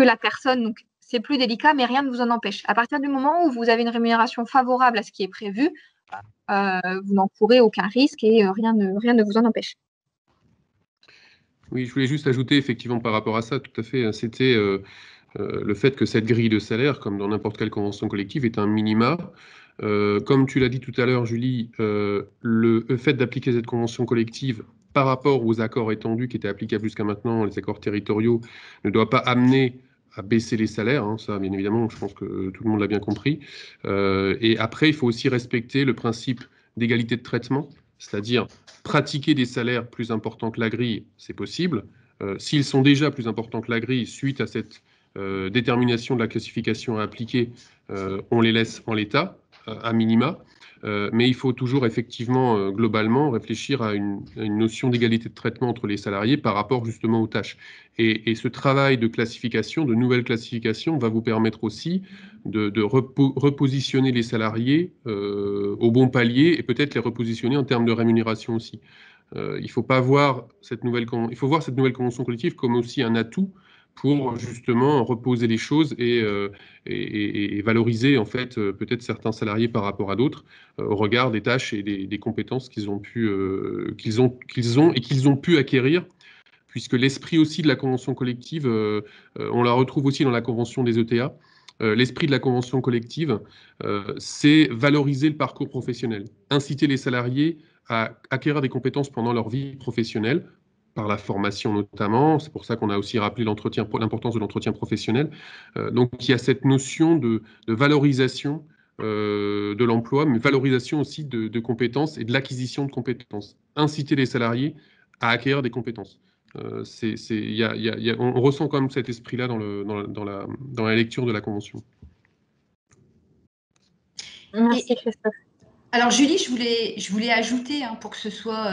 la personne. Donc, c'est plus délicat, mais rien ne vous en empêche. À partir du moment où vous avez une rémunération favorable à ce qui est prévu, vous n'encourez aucun risque et rien ne vous en empêche. Oui, je voulais juste ajouter effectivement par rapport à ça, tout à fait, c'était le fait que cette grille de salaire, comme dans n'importe quelle convention collective, est un minima. Comme tu l'as dit tout à l'heure, Julie, le fait d'appliquer cette convention collective par rapport aux accords étendus qui étaient applicables jusqu'à maintenant, les accords territoriaux, ne doit pas amener à baisser les salaires, hein, ça bien évidemment, je pense que tout le monde l'a bien compris. Et après, il faut aussi respecter le principe d'égalité de traitement, c'est-à-dire pratiquer des salaires plus importants que la grille, c'est possible. S'ils sont déjà plus importants que la grille suite à cette détermination de la classification à appliquer, on les laisse en l'état, à minima. Mais il faut toujours effectivement, globalement, réfléchir à une notion d'égalité de traitement entre les salariés par rapport justement aux tâches. Et ce travail de classification, de nouvelle classification, va vous permettre aussi de repositionner les salariés au bon palier et peut-être les repositionner en termes de rémunération aussi. Il faut voir cette nouvelle convention collective comme aussi un atout pour justement reposer les choses et valoriser en fait peut-être certains salariés par rapport à d'autres au regard des tâches et des compétences qu'ils ont pu acquérir, puisque l'esprit aussi de la convention collective, on la retrouve aussi dans la convention des ETA. L'esprit de la convention collective, c'est valoriser le parcours professionnel, inciter les salariés à acquérir des compétences pendant leur vie professionnelle, par la formation notamment. C'est pour ça qu'on a aussi rappelé l'importance de l'entretien professionnel. Donc il y a cette notion de valorisation de l'emploi, mais valorisation aussi de compétences et de l'acquisition de compétences. Inciter les salariés à acquérir des compétences. On ressent quand même cet esprit-là dans la lecture de la Convention. Merci, Christophe. Alors Julie, je voulais ajouter, hein, pour que ce soit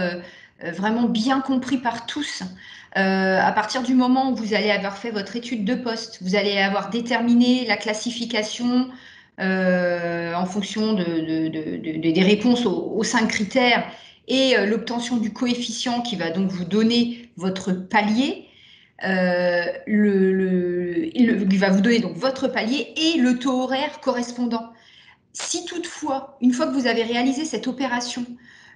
vraiment bien compris par tous, à partir du moment où vous allez avoir fait votre étude de poste, vous allez avoir déterminé la classification en fonction des réponses aux 5 critères et l'obtention du coefficient qui va donc vous donner votre palier. Il va vous donner donc votre palier et le taux horaire correspondant. Si toutefois, une fois que vous avez réalisé cette opération,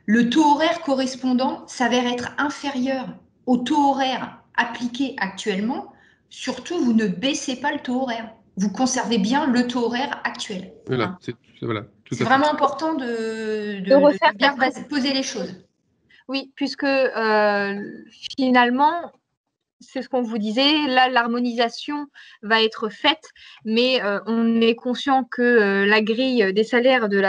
le taux horaire correspondant s'avère être inférieur au taux horaire appliqué actuellement, surtout vous ne baissez pas le taux horaire. Vous conservez bien le taux horaire actuel. Voilà, c'est vraiment important de bien poser les choses. Oui, puisque finalement, c'est ce qu'on vous disait, là, l'harmonisation va être faite, mais on est conscient que la grille des salaires de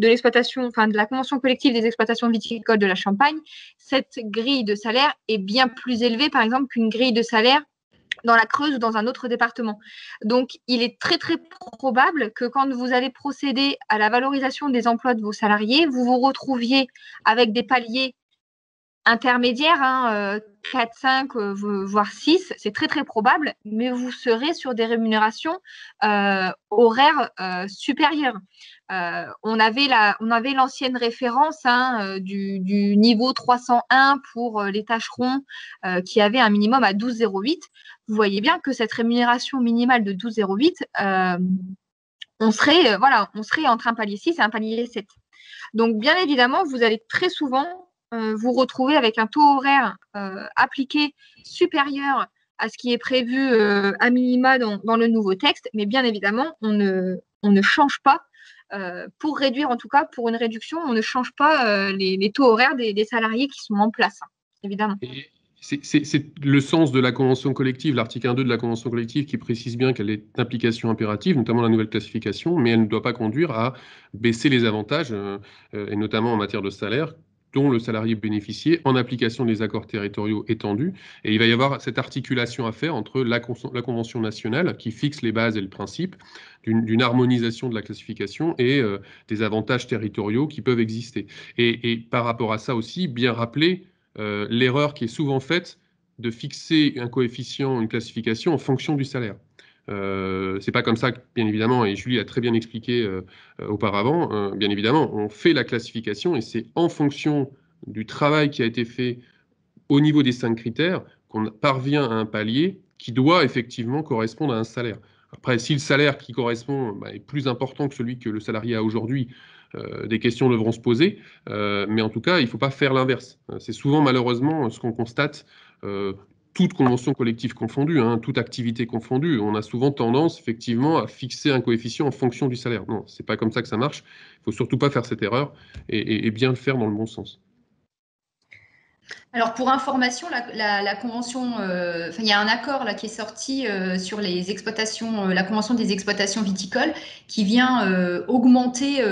l'exploitation, enfin de la convention collective des exploitations viticoles de la Champagne, cette grille de salaire est bien plus élevée, par exemple, qu'une grille de salaire dans la Creuse ou dans un autre département. Donc, il est très, très probable que quand vous allez procéder à la valorisation des emplois de vos salariés, vous vous retrouviez avec des paliers intermédiaires, hein, 4, 5, voire 6, c'est très très probable, mais vous serez sur des rémunérations horaires supérieures. On avait l'ancienne référence, hein, du niveau 301 pour les tâcherons qui avait un minimum à 12,08. Vous voyez bien que cette rémunération minimale de 12,08, on serait entre un palier 6 et un palier 7. Donc, bien évidemment, vous allez très souvent vous retrouver avec un taux horaire appliqué supérieur à ce qui est prévu à minima dans le nouveau texte, mais bien évidemment, on ne change pas, pour réduire, en tout cas pour une réduction, on ne change pas les taux horaires des salariés qui sont en place, hein, évidemment. Et c'est le sens de la convention collective, l'article 1.2 de la convention collective qui précise bien qu'elle est d'implication impérative, notamment la nouvelle classification, mais elle ne doit pas conduire à baisser les avantages, et notamment en matière de salaire, dont le salarié bénéficiait en application des accords territoriaux étendus. Et il va y avoir cette articulation à faire entre la Convention nationale, qui fixe les bases et le principe d'une harmonisation de la classification, et des avantages territoriaux qui peuvent exister. Et par rapport à ça aussi, bien rappeler l'erreur qui est souvent faite de fixer un coefficient, une classification en fonction du salaire. C'est pas comme ça, bien évidemment, et Julie a très bien expliqué auparavant, bien évidemment, on fait la classification et c'est en fonction du travail qui a été fait au niveau des 5 critères qu'on parvient à un palier qui doit effectivement correspondre à un salaire. Après, si le salaire qui correspond est plus important que celui que le salarié a aujourd'hui, des questions devront se poser. Mais en tout cas, il ne faut pas faire l'inverse. C'est souvent, malheureusement, ce qu'on constate, toute convention collective confondue, hein, toute activité confondue. On a souvent tendance, effectivement, à fixer un coefficient en fonction du salaire. Non, ce n'est pas comme ça que ça marche. Il ne faut surtout pas faire cette erreur et bien le faire dans le bon sens. Alors pour information, la convention, il y a un accord là qui est sorti sur les exploitations, la convention des exploitations viticoles, qui vient augmenter,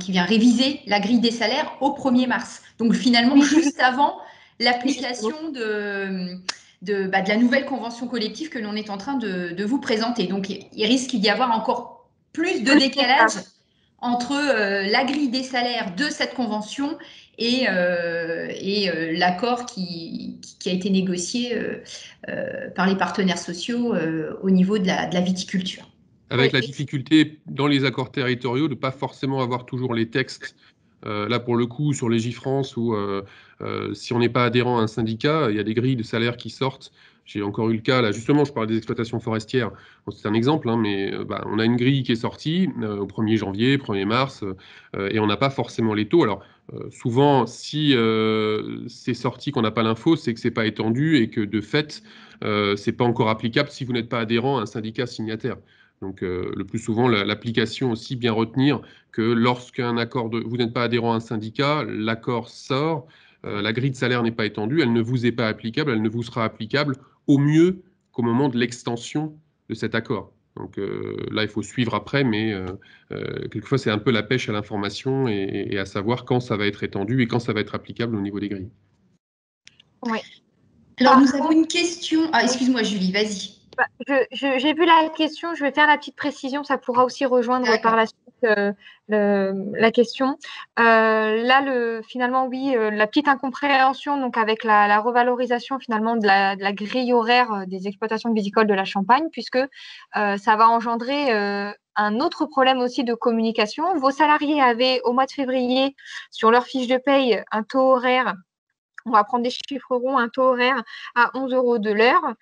qui vient réviser la grille des salaires au 1er mars. Donc finalement juste avant l'application de la nouvelle convention collective que l'on est en train de vous présenter. Donc il risque d'y avoir encore plus de décalage entre la grille des salaires de cette convention et l'accord qui a été négocié par les partenaires sociaux au niveau de la viticulture. Avec la difficulté dans les accords territoriaux de ne pas forcément avoir toujours les textes. Là, pour le coup, sur Légifrance, ou si on n'est pas adhérent à un syndicat, il y a des grilles de salaire qui sortent. J'ai encore eu le cas, là, justement, je parle des exploitations forestières. Bon, c'est un exemple, hein, mais on a une grille qui est sortie au 1er janvier, 1er mars, et on n'a pas forcément les taux. Alors, souvent, si c'est sorti qu'on n'a pas l'info, c'est que ce n'est pas étendu et que, de fait, ce n'est pas encore applicable si vous n'êtes pas adhérent à un syndicat signataire. Donc, le plus souvent, l'application aussi, bien retenir que lorsqu'un accord vous n'êtes pas adhérent à un syndicat, l'accord sort, la grille de salaire n'est pas étendue, elle ne vous est pas applicable, elle ne vous sera applicable au mieux qu'au moment de l'extension de cet accord. Donc là, il faut suivre après, mais quelquefois, c'est un peu la pêche à l'information et à savoir quand ça va être étendu et quand ça va être applicable au niveau des grilles. Oui. Alors, nous avons une question. Ah, excuse-moi, Julie, vas-y. J'ai vu la question, je vais faire la petite précision, ça pourra aussi rejoindre par la suite la question. Là, finalement, oui, la petite incompréhension donc avec la revalorisation finalement de la grille horaire des exploitations viticoles de la Champagne, puisque ça va engendrer un autre problème aussi de communication. Vos salariés avaient au mois de février sur leur fiche de paye un taux horaire. On va prendre des chiffres ronds, un taux horaire à 11 € de l'heure.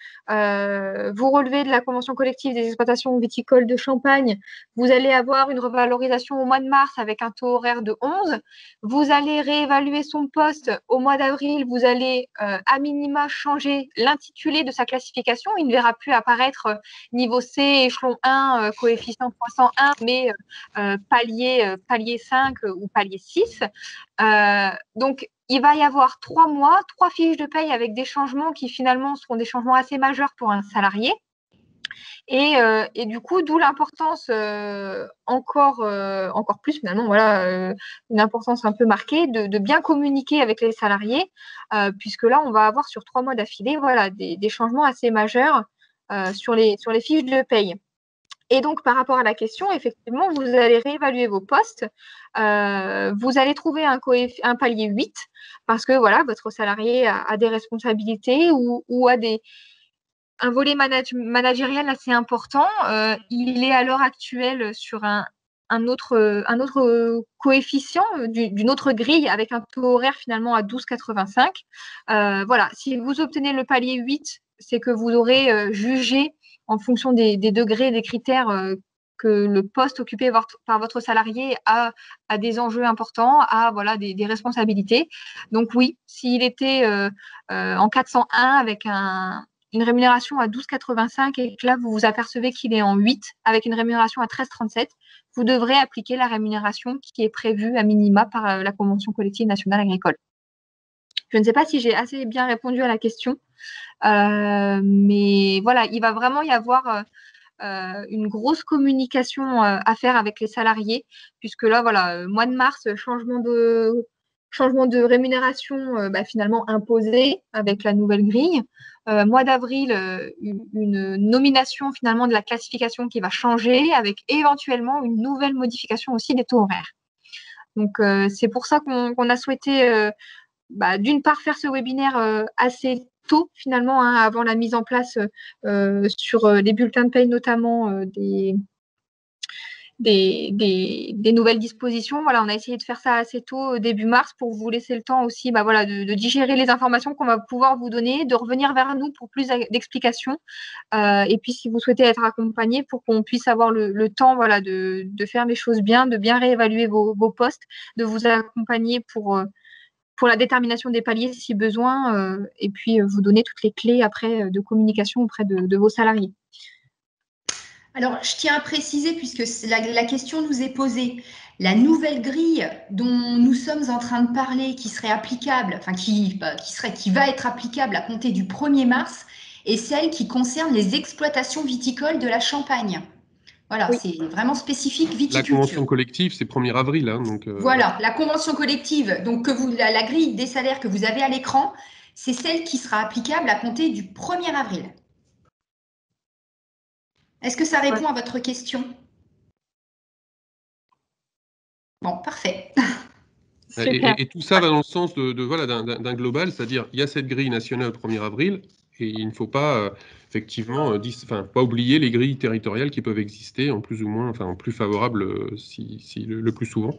Vous relevez de la convention collective des exploitations viticoles de Champagne. Vous allez avoir une revalorisation au mois de mars avec un taux horaire de 11. Vous allez réévaluer son poste au mois d'avril. Vous allez à minima changer l'intitulé de sa classification. Il ne verra plus apparaître niveau C, échelon 1, coefficient 301, mais palier 5 ou palier 6. Donc, il va y avoir 3 mois, 3 fiches de paye avec des changements qui finalement seront des changements assez majeurs pour un salarié. Et du coup, d'où l'importance encore plus finalement, voilà, une importance un peu marquée de bien communiquer avec les salariés, puisque là, on va avoir sur 3 mois d'affilée, voilà, des changements assez majeurs sur les fiches de paye. Et donc, par rapport à la question, effectivement, vous allez réévaluer vos postes. Vous allez trouver un palier 8 parce que voilà, votre salarié a des responsabilités ou a un volet managériel assez important. Il est à l'heure actuelle sur un autre coefficient d'une autre grille avec un taux horaire finalement à 12,85. Voilà, si vous obtenez le palier 8, c'est que vous aurez jugé en fonction des degrés, des critères que le poste occupé par votre salarié a des enjeux importants, a voilà, des responsabilités. Donc oui, s'il était en 401 avec une rémunération à 12,85 et que là, vous vous apercevez qu'il est en 8 avec une rémunération à 13,37, vous devrez appliquer la rémunération qui est prévue à minima par la Convention collective nationale agricole. Je ne sais pas si j'ai assez bien répondu à la question, mais voilà, il va vraiment y avoir une grosse communication à faire avec les salariés, puisque là, voilà, mois de mars, changement de rémunération finalement imposé avec la nouvelle grille. Mois d'avril, une nomination finalement de la classification qui va changer avec éventuellement une nouvelle modification aussi des taux horaires. Donc, c'est pour ça qu'on a souhaité d'une part faire ce webinaire assez tôt finalement, hein, avant la mise en place sur les bulletins de paye notamment des nouvelles dispositions. Voilà, on a essayé de faire ça assez tôt, début mars, pour vous laisser le temps aussi voilà, de digérer les informations qu'on va pouvoir vous donner, de revenir vers nous pour plus d'explications. Et puis, si vous souhaitez être accompagné, pour qu'on puisse avoir le temps voilà, de faire les choses bien, de bien réévaluer vos postes, de vous accompagner pour la détermination des paliers si besoin, et puis vous donner toutes les clés après de communication auprès de vos salariés. Alors, je tiens à préciser, puisque la question nous est posée, la nouvelle grille dont nous sommes en train de parler, qui serait applicable, enfin qui va être applicable à compter du 1er mars, est celle qui concerne les exploitations viticoles de la Champagne. Voilà, oui. C'est vraiment spécifique viticulture. La convention collective, c'est 1er avril. Hein, donc, voilà, la convention collective, donc la grille des salaires que vous avez à l'écran, c'est celle qui sera applicable à compter du 1er avril. Est-ce que ça répond à votre question? Bon, parfait. Et tout ça va dans le sens voilà, d'un global, c'est-à-dire il y a cette grille nationale au 1er avril, et il ne faut pas effectivement pas oublier les grilles territoriales qui peuvent exister en plus ou moins, en plus favorable le plus souvent.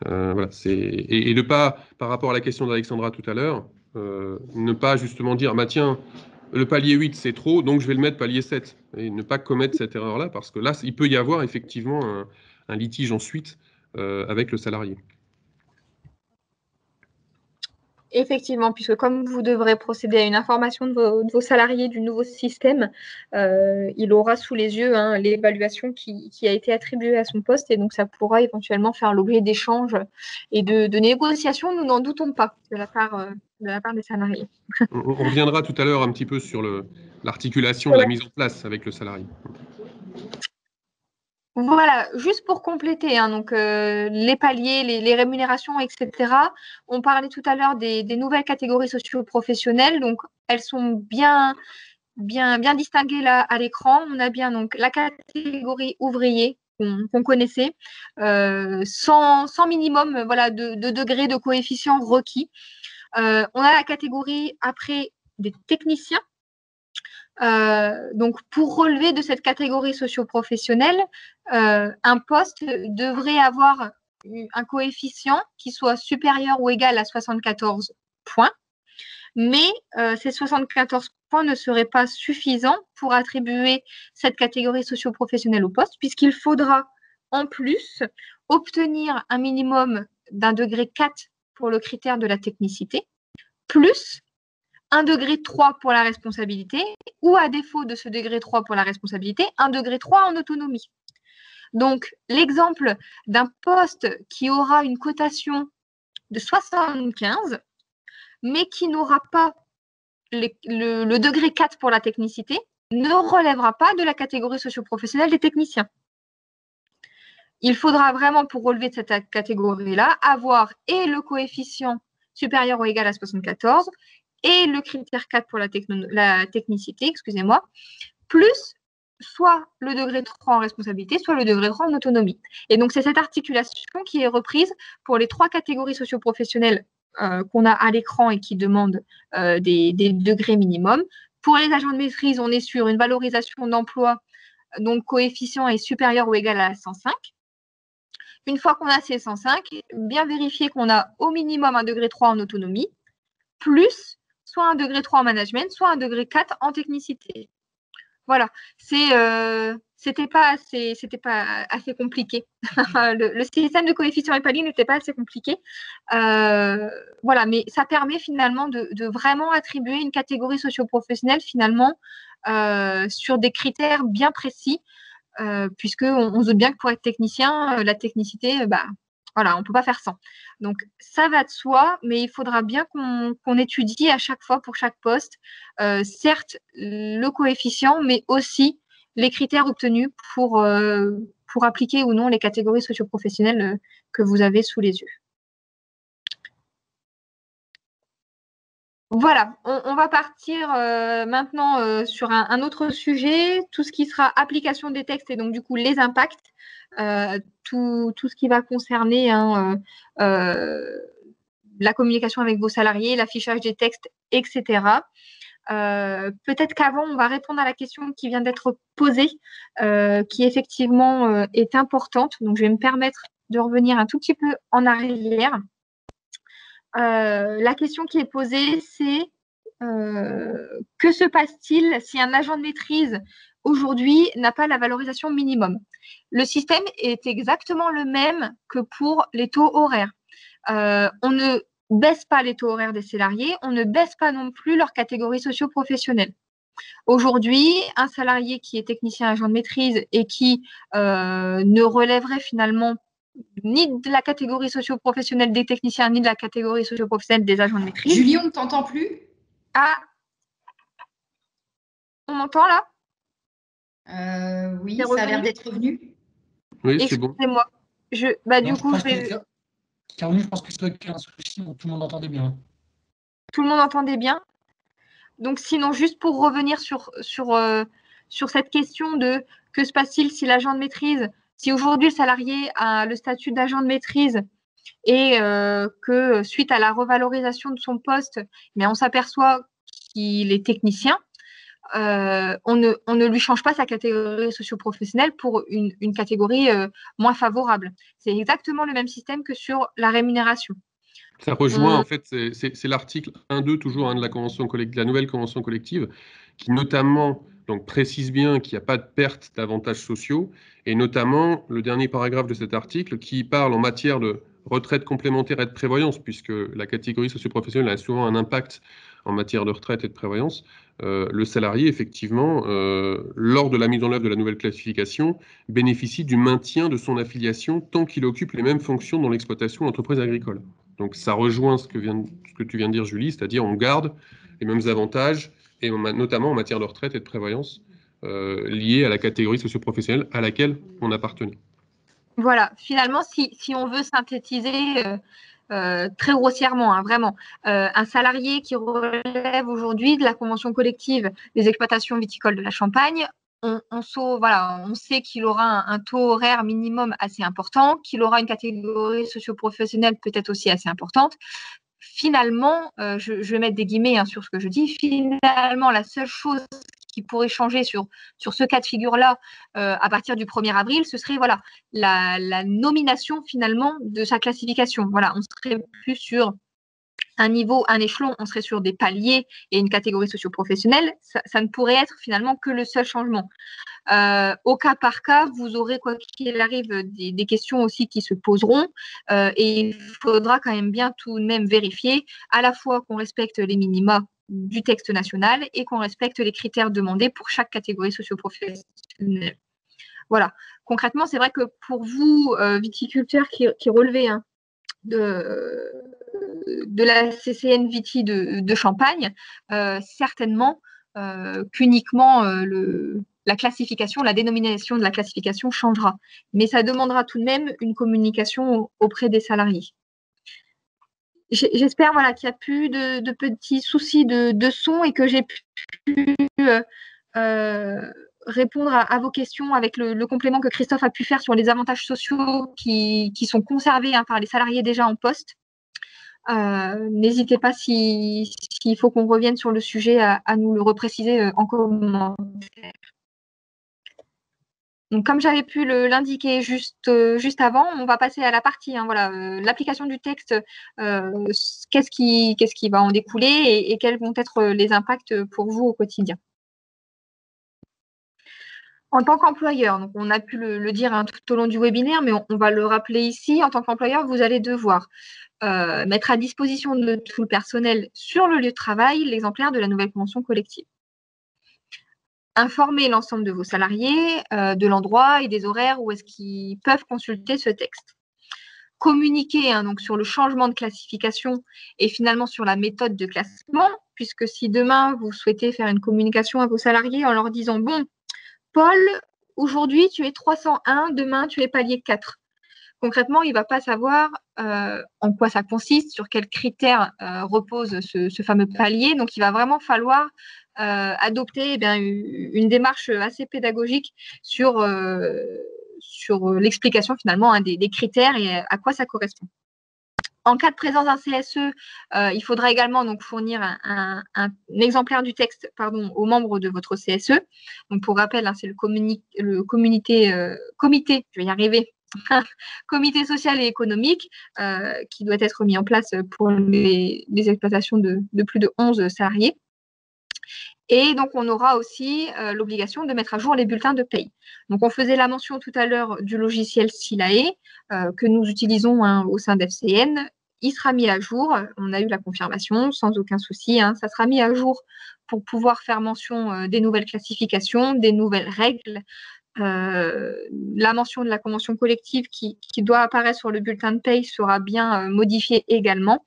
Voilà, et ne pas, par rapport à la question d'Alexandra tout à l'heure, ne pas justement dire bah tiens, le palier 8 c'est trop, donc je vais le mettre palier 7, et ne pas commettre cette erreur-là, parce que là il peut y avoir effectivement un litige ensuite avec le salarié. Effectivement, puisque comme vous devrez procéder à une information de vos salariés du nouveau système, il aura sous les yeux l'évaluation qui a été attribuée à son poste, et donc ça pourra éventuellement faire l'objet d'échanges et de négociations, nous n'en doutons pas, de la part des salariés. On reviendra tout à l'heure un petit peu sur l'articulation de la mise en place avec le salarié. Voilà, juste pour compléter, donc les paliers, les rémunérations, etc. On parlait tout à l'heure des nouvelles catégories socio-professionnelles, donc elles sont bien distinguées là à l'écran. On a bien donc la catégorie ouvrier qu'on connaissait, sans minimum voilà, de degré de coefficient requis. On a la catégorie après des techniciens. Donc, pour relever de cette catégorie socio-professionnelle, un poste devrait avoir un coefficient qui soit supérieur ou égal à 74 points, mais ces 74 points ne seraient pas suffisants pour attribuer cette catégorie socio-professionnelle au poste, puisqu'il faudra en plus obtenir un minimum d'un degré 4 pour le critère de la technicité, plus un degré 3 pour la responsabilité, ou à défaut de ce degré 3 pour la responsabilité, un degré 3 en autonomie. Donc, l'exemple d'un poste qui aura une cotation de 75, mais qui n'aura pas le degré 4 pour la technicité, ne relèvera pas de la catégorie socio-professionnelle des techniciens. Il faudra vraiment, pour relever de cette catégorie-là, avoir et le coefficient supérieur ou égal à 74, et le critère 4 pour la technicité, excusez-moi, plus soit le degré 3 en responsabilité, soit le degré 3 en autonomie. Et donc, c'est cette articulation qui est reprise pour les 3 catégories socio-professionnelles qu'on a à l'écran et qui demandent des degrés minimums. Pour les agents de maîtrise, on est sur une valorisation d'emploi, donc coefficient est supérieur ou égal à 105. Une fois qu'on a ces 105, bien vérifier qu'on a au minimum un degré 3 en autonomie, plus soit un degré 3 en management, soit un degré 4 en technicité. Voilà, c'était pas assez compliqué. le système de coefficient et palier n'était pas assez compliqué. Voilà, mais ça permet finalement de vraiment attribuer une catégorie socio-professionnelle finalement sur des critères bien précis, puisqu'on se doute bien que pour être technicien, la technicité, voilà, on ne peut pas faire sans. Donc, ça va de soi, mais il faudra bien qu'on étudie à chaque fois pour chaque poste, certes, le coefficient, mais aussi les critères obtenus pour appliquer ou non les catégories socio-professionnelles que vous avez sous les yeux. Voilà, on va partir maintenant sur un autre sujet, tout ce qui sera application des textes et donc du coup les impacts, tout ce qui va concerner la communication avec vos salariés, l'affichage des textes, etc. Peut-être qu'avant, on va répondre à la question qui vient d'être posée, qui effectivement est importante. Donc, je vais me permettre de revenir un tout petit peu en arrière. La question qui est posée, c'est que se passe-t-il si un agent de maîtrise aujourd'hui n'a pas la valorisation minimum? Le système est exactement le même que pour les taux horaires. On ne baisse pas les taux horaires des salariés, on ne baisse pas non plus leur catégorie socio-professionnelle. Aujourd'hui, un salarié qui est technicien agent de maîtrise et qui ne relèverait finalement ni de la catégorie socio-professionnelle des techniciens, ni de la catégorie socio-professionnelle des agents de maîtrise. Julie, on ne t'entend plus? Ah, on m'entend là? Oui, ça a l'air d'être revenu. Oui, c'est bon. Excusez-moi. Du coup, Caroline, je pense que c'est toi qui as un souci, tout le monde entendait bien. Tout le monde entendait bien. Donc, sinon, juste pour revenir sur cette question de que se passe-t-il si l'agent de maîtrise, si aujourd'hui le salarié a le statut d'agent de maîtrise et que suite à la revalorisation de son poste, mais on s'aperçoit qu'il est technicien, on ne lui change pas sa catégorie socio-professionnelle pour une catégorie moins favorable. C'est exactement le même système que sur la rémunération. Ça rejoint, en fait, c'est l'article 1.2 toujours de la nouvelle convention collective, qui notamment donc, précise bien qu'il n'y a pas de perte d'avantages sociaux, et notamment le dernier paragraphe de cet article qui parle en matière de retraite complémentaire et de prévoyance, puisque la catégorie socio-professionnelle a souvent un impact en matière de retraite et de prévoyance. Le salarié, effectivement, lors de la mise en œuvre de la nouvelle classification, bénéficie du maintien de son affiliation tant qu'il occupe les mêmes fonctions dans l'exploitation ou l'entreprise agricole. Donc ça rejoint ce que tu viens de dire, Julie, c'est-à-dire on garde les mêmes avantages, et notamment en matière de retraite et de prévoyance, liés à la catégorie socio-professionnelle à laquelle on appartenait. Voilà, finalement, si on veut synthétiser très grossièrement, hein, vraiment, un salarié qui relève aujourd'hui de la convention collective des exploitations viticoles de la Champagne, on sait qu'il aura un taux horaire minimum assez important, qu'il aura une catégorie socio-professionnelle peut-être aussi assez importante. Finalement, je vais mettre des guillemets sur ce que je dis, finalement, la seule chose qui pourrait changer sur ce cas de figure-là à partir du 1er avril, ce serait voilà, la nomination finalement de sa classification. Voilà, on serait plus sur un niveau, un échelon, on serait sur des paliers et une catégorie socio-professionnelle. Ça ne pourrait être finalement que le seul changement. Au cas par cas, vous aurez, quoi qu'il arrive, des questions aussi qui se poseront et il faudra quand même bien tout de même vérifier à la fois qu'on respecte les minima du texte national et qu'on respecte les critères demandés pour chaque catégorie socio-professionnelle. Voilà. Concrètement, c'est vrai que pour vous, viticulteurs qui relevez de la CCN Viti de Champagne, certainement qu'uniquement la classification, la dénomination de la classification changera. Mais ça demandera tout de même une communication auprès des salariés. J'espère voilà, qu'il n'y a plus de petits soucis de son et que j'ai pu répondre à vos questions avec le complément que Christophe a pu faire sur les avantages sociaux qui sont conservés par les salariés déjà en poste. N'hésitez pas s'il faut qu'on revienne sur le sujet à nous le repréciser en commentaire. Donc, comme j'avais pu l'indiquer juste avant, on va passer à la partie l'application du texte, qu'est-ce qui va en découler et quels vont être les impacts pour vous au quotidien. En tant qu'employeur, donc on a pu le dire tout au long du webinaire, mais on va le rappeler ici, en tant qu'employeur, vous allez devoir mettre à disposition de tout le personnel sur le lieu de travail l'exemplaire de la nouvelle convention collective. Informer l'ensemble de vos salariés de l'endroit et des horaires où est-ce qu'ils peuvent consulter ce texte. Communiquer donc sur le changement de classification et finalement sur la méthode de classement, puisque si demain vous souhaitez faire une communication à vos salariés en leur disant « Bon, Paul, aujourd'hui tu es 301, demain tu es palier 4 ». Concrètement, il ne va pas savoir en quoi ça consiste, sur quels critères repose ce fameux palier. Donc, il va vraiment falloir adopter une démarche assez pédagogique sur l'explication finalement des critères et à quoi ça correspond. En cas de présence d'un CSE, il faudra également donc fournir un exemplaire du texte aux membres de votre CSE. Donc, pour rappel, hein, c'est le comité, je vais y arriver, comité social et économique qui doit être mis en place pour les exploitations de plus de 11 salariés. Et donc, on aura aussi l'obligation de mettre à jour les bulletins de paye. Donc, on faisait la mention tout à l'heure du logiciel Silae que nous utilisons au sein d'FCN. Il sera mis à jour. On a eu la confirmation sans aucun souci. Ça sera mis à jour pour pouvoir faire mention des nouvelles classifications, des nouvelles règles. La mention de la convention collective qui doit apparaître sur le bulletin de paye sera bien modifiée également.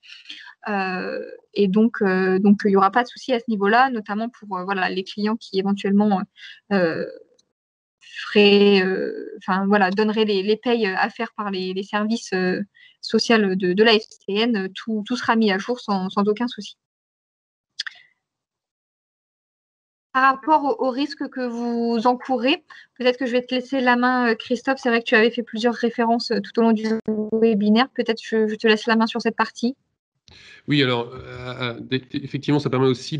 Et donc, il n'y aura pas de souci à ce niveau-là, notamment pour les clients qui éventuellement donneraient les payes à faire par les services sociaux de la FCN. Tout sera mis à jour sans aucun souci. Par rapport au risque que vous encourez, peut-être que je vais te laisser la main, Christophe. C'est vrai que tu avais fait plusieurs références tout au long du webinaire. Peut-être que je te laisse la main sur cette partie. Oui, alors effectivement, ça permet aussi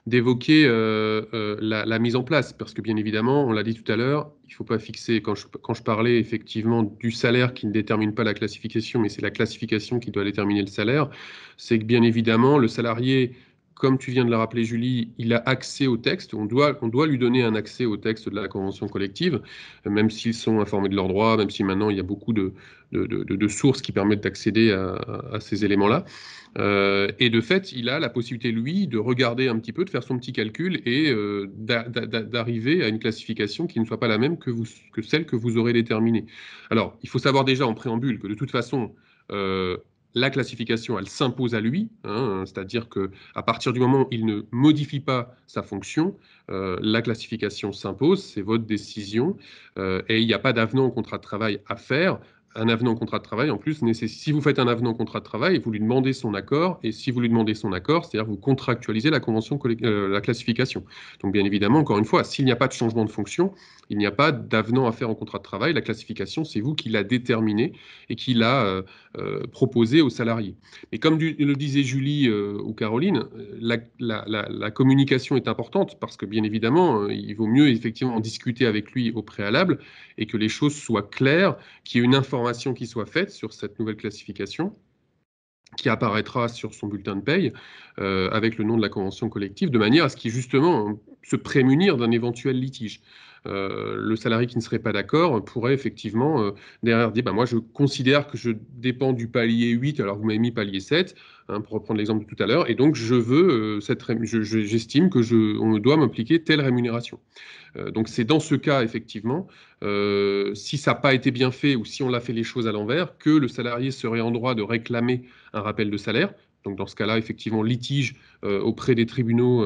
d'évoquer la mise en place, parce que bien évidemment, on l'a dit tout à l'heure, il ne faut pas fixer, quand je parlais effectivement du salaire qui ne détermine pas la classification, mais c'est la classification qui doit déterminer le salaire, c'est que bien évidemment, le salarié, comme tu viens de le rappeler, Julie, il a accès au texte. On doit lui donner un accès au texte de la convention collective, même s'ils sont informés de leurs droits, même si maintenant il y a beaucoup de sources qui permettent d'accéder à ces éléments-là. Et de fait, il a la possibilité, lui, de regarder un petit peu, de faire son petit calcul et d'arriver à une classification qui ne soit pas la même que celle que vous aurez déterminée. Alors, il faut savoir déjà en préambule que de toute façon, la classification, elle s'impose à lui, c'est-à-dire qu'à partir du moment où il ne modifie pas sa fonction, la classification s'impose, c'est votre décision, et il n'y a pas d'avenant au contrat de travail à faire. Un avenant au contrat de travail, en plus, si vous faites un avenant au contrat de travail, vous lui demandez son accord, et si vous lui demandez son accord, c'est-à-dire vous contractualisez la classification. Donc bien évidemment, encore une fois, s'il n'y a pas de changement de fonction, il n'y a pas d'avenant à faire en contrat de travail. La classification, c'est vous qui l'a déterminée et qui l'a proposée aux salariés. Mais comme le disait Julie ou Caroline, la communication est importante parce que bien évidemment, il vaut mieux effectivement en discuter avec lui au préalable et que les choses soient claires, qu'il y ait une information qui soit faite sur cette nouvelle classification qui apparaîtra sur son bulletin de paye avec le nom de la convention collective, de manière à ce qu'il justement se prémunir d'un éventuel litige. Le salarié qui ne serait pas d'accord pourrait effectivement derrière dire moi je considère que je dépends du palier 8 alors vous m'avez mis palier 7 pour reprendre l'exemple de tout à l'heure et donc je veux j'estime que on doit m'appliquer telle rémunération. Donc c'est dans ce cas effectivement si ça n'a pas été bien fait ou si on l'a fait les choses à l'envers que le salarié serait en droit de réclamer un rappel de salaire. Donc dans ce cas-là, effectivement, litige auprès des tribunaux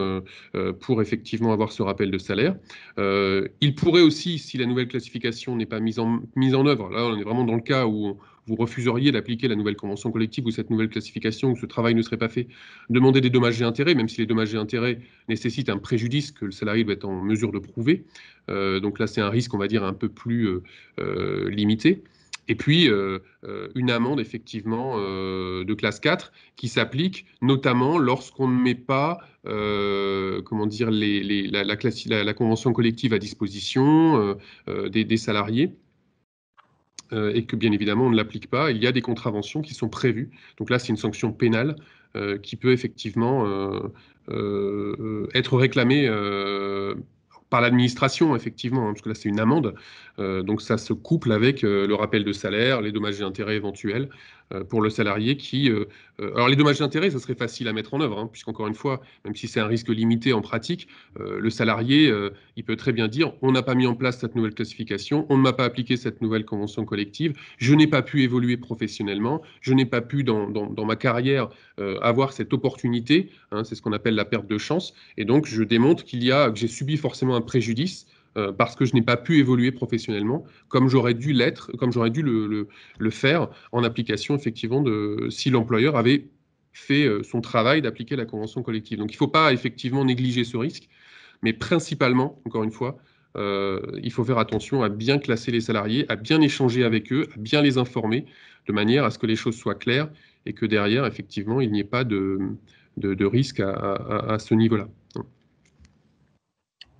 pour effectivement avoir ce rappel de salaire. Il pourrait aussi, si la nouvelle classification n'est pas mise en œuvre, là on est vraiment dans le cas où vous refuseriez d'appliquer la nouvelle convention collective ou cette nouvelle classification, où ce travail ne serait pas fait, demander des dommages et intérêts, même si les dommages et intérêts nécessitent un préjudice que le salarié doit être en mesure de prouver. Donc là, c'est un risque, on va dire, un peu plus limité. Et puis, une amende, effectivement, de classe 4 qui s'applique notamment lorsqu'on ne met pas la convention collective à disposition des salariés et que, bien évidemment, on ne l'applique pas. Il y a des contraventions qui sont prévues. Donc là, c'est une sanction pénale qui peut effectivement être réclamée par l'administration, effectivement, parce que là, c'est une amende. Donc, ça se couple avec le rappel de salaire, les dommages et intérêts éventuels pour le salarié qui... alors, les dommages et intérêts, ça serait facile à mettre en œuvre, puisqu'encore une fois, même si c'est un risque limité en pratique, le salarié, il peut très bien dire, on n'a pas mis en place cette nouvelle classification, on ne m'a pas appliqué cette nouvelle convention collective, je n'ai pas pu évoluer professionnellement, je n'ai pas pu, dans ma carrière, avoir cette opportunité, c'est ce qu'on appelle la perte de chance, et donc je démontre que j'ai subi forcément un préjudice parce que je n'ai pas pu évoluer professionnellement comme j'aurais dû le faire en application effectivement si l'employeur avait fait son travail d'appliquer la convention collective. Donc il ne faut pas effectivement négliger ce risque, mais principalement, encore une fois, il faut faire attention à bien classer les salariés, à bien échanger avec eux, à bien les informer, de manière à ce que les choses soient claires et que derrière, effectivement, il n'y ait pas de risque à ce niveau-là.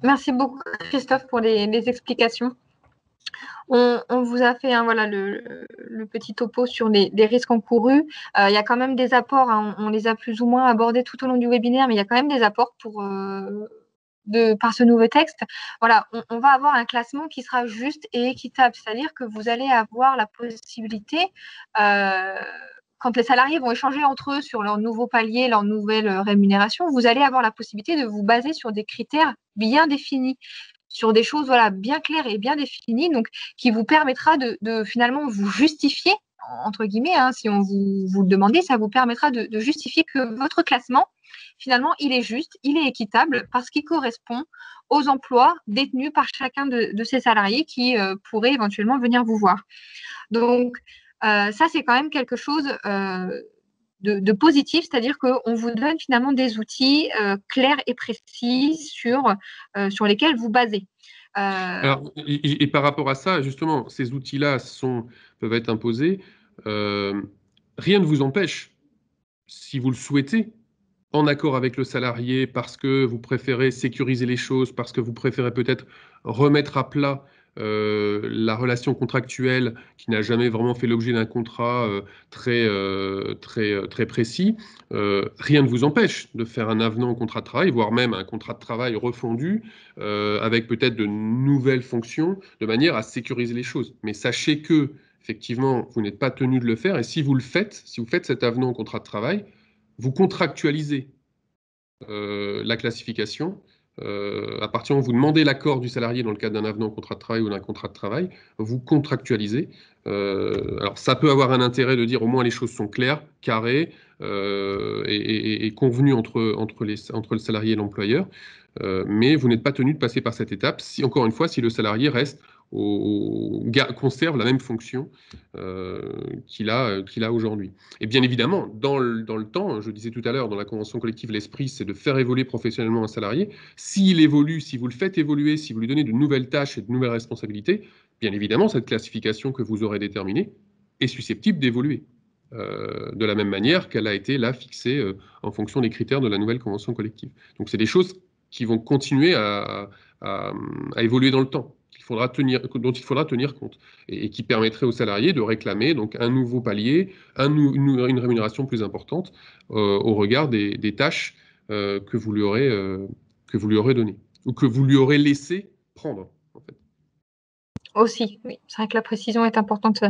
Merci beaucoup, Christophe, pour les explications. On vous a fait voilà, le petit topo sur les risques encourus. Il y a quand même des apports, hein, on les a plus ou moins abordés tout au long du webinaire, mais il y a quand même des apports par ce nouveau texte. Voilà, on va avoir un classement qui sera juste et équitable, c'est-à-dire que vous allez avoir la possibilité, quand les salariés vont échanger entre eux sur leur nouveau palier, leur nouvelle rémunération, vous allez avoir la possibilité de vous baser sur des critères bien définis, sur des choses voilà, bien claires et bien définies, donc qui vous permettra de finalement vous justifier, entre guillemets, hein, si on vous le demandez, ça vous permettra de justifier que votre classement, finalement, il est juste, il est équitable parce qu'il correspond aux emplois détenus par chacun de ces salariés qui pourraient éventuellement venir vous voir. Donc, ça, c'est quand même quelque chose de positif, c'est-à-dire qu'on vous donne finalement des outils clairs et précis sur lesquels vous basez. Alors, et par rapport à ça, justement, ces outils-là peuvent être imposés. Rien ne vous empêche, si vous le souhaitez, en accord avec le salarié, parce que vous préférez sécuriser les choses, parce que vous préférez peut-être remettre à plat la relation contractuelle qui n'a jamais vraiment fait l'objet d'un contrat très précis, rien ne vous empêche de faire un avenant au contrat de travail, voire même un contrat de travail refondu avec peut-être de nouvelles fonctions, de manière à sécuriser les choses. Mais sachez que, effectivement, vous n'êtes pas tenu de le faire, et si vous le faites, si vous faites cet avenant au contrat de travail, vous contractualisez la classification. À partir du moment où vous demandez l'accord du salarié dans le cadre d'un avenant au contrat de travail ou d'un contrat de travail, vous contractualisez. Alors, ça peut avoir un intérêt de dire au moins les choses sont claires, carrées et convenues entre le salarié et l'employeur. Mais vous n'êtes pas tenu de passer par cette étape, encore une fois, si le salarié conserve la même fonction qu'il a aujourd'hui. Et bien évidemment, dans le temps, je disais tout à l'heure, dans la convention collective, l'esprit, c'est de faire évoluer professionnellement un salarié. S'il évolue, si vous le faites évoluer, si vous lui donnez de nouvelles tâches et de nouvelles responsabilités, bien évidemment, cette classification que vous aurez déterminée est susceptible d'évoluer. De la même manière qu'elle a été là fixée en fonction des critères de la nouvelle convention collective. Donc c'est des choses qui vont continuer à évoluer dans le temps, dont il faudra tenir compte, et qui permettrait aux salariés de réclamer donc un nouveau palier, une rémunération plus importante au regard des tâches que vous lui aurez données, ou que vous lui aurez laissé prendre. En fait. Aussi, oui, c'est vrai que la précision est importante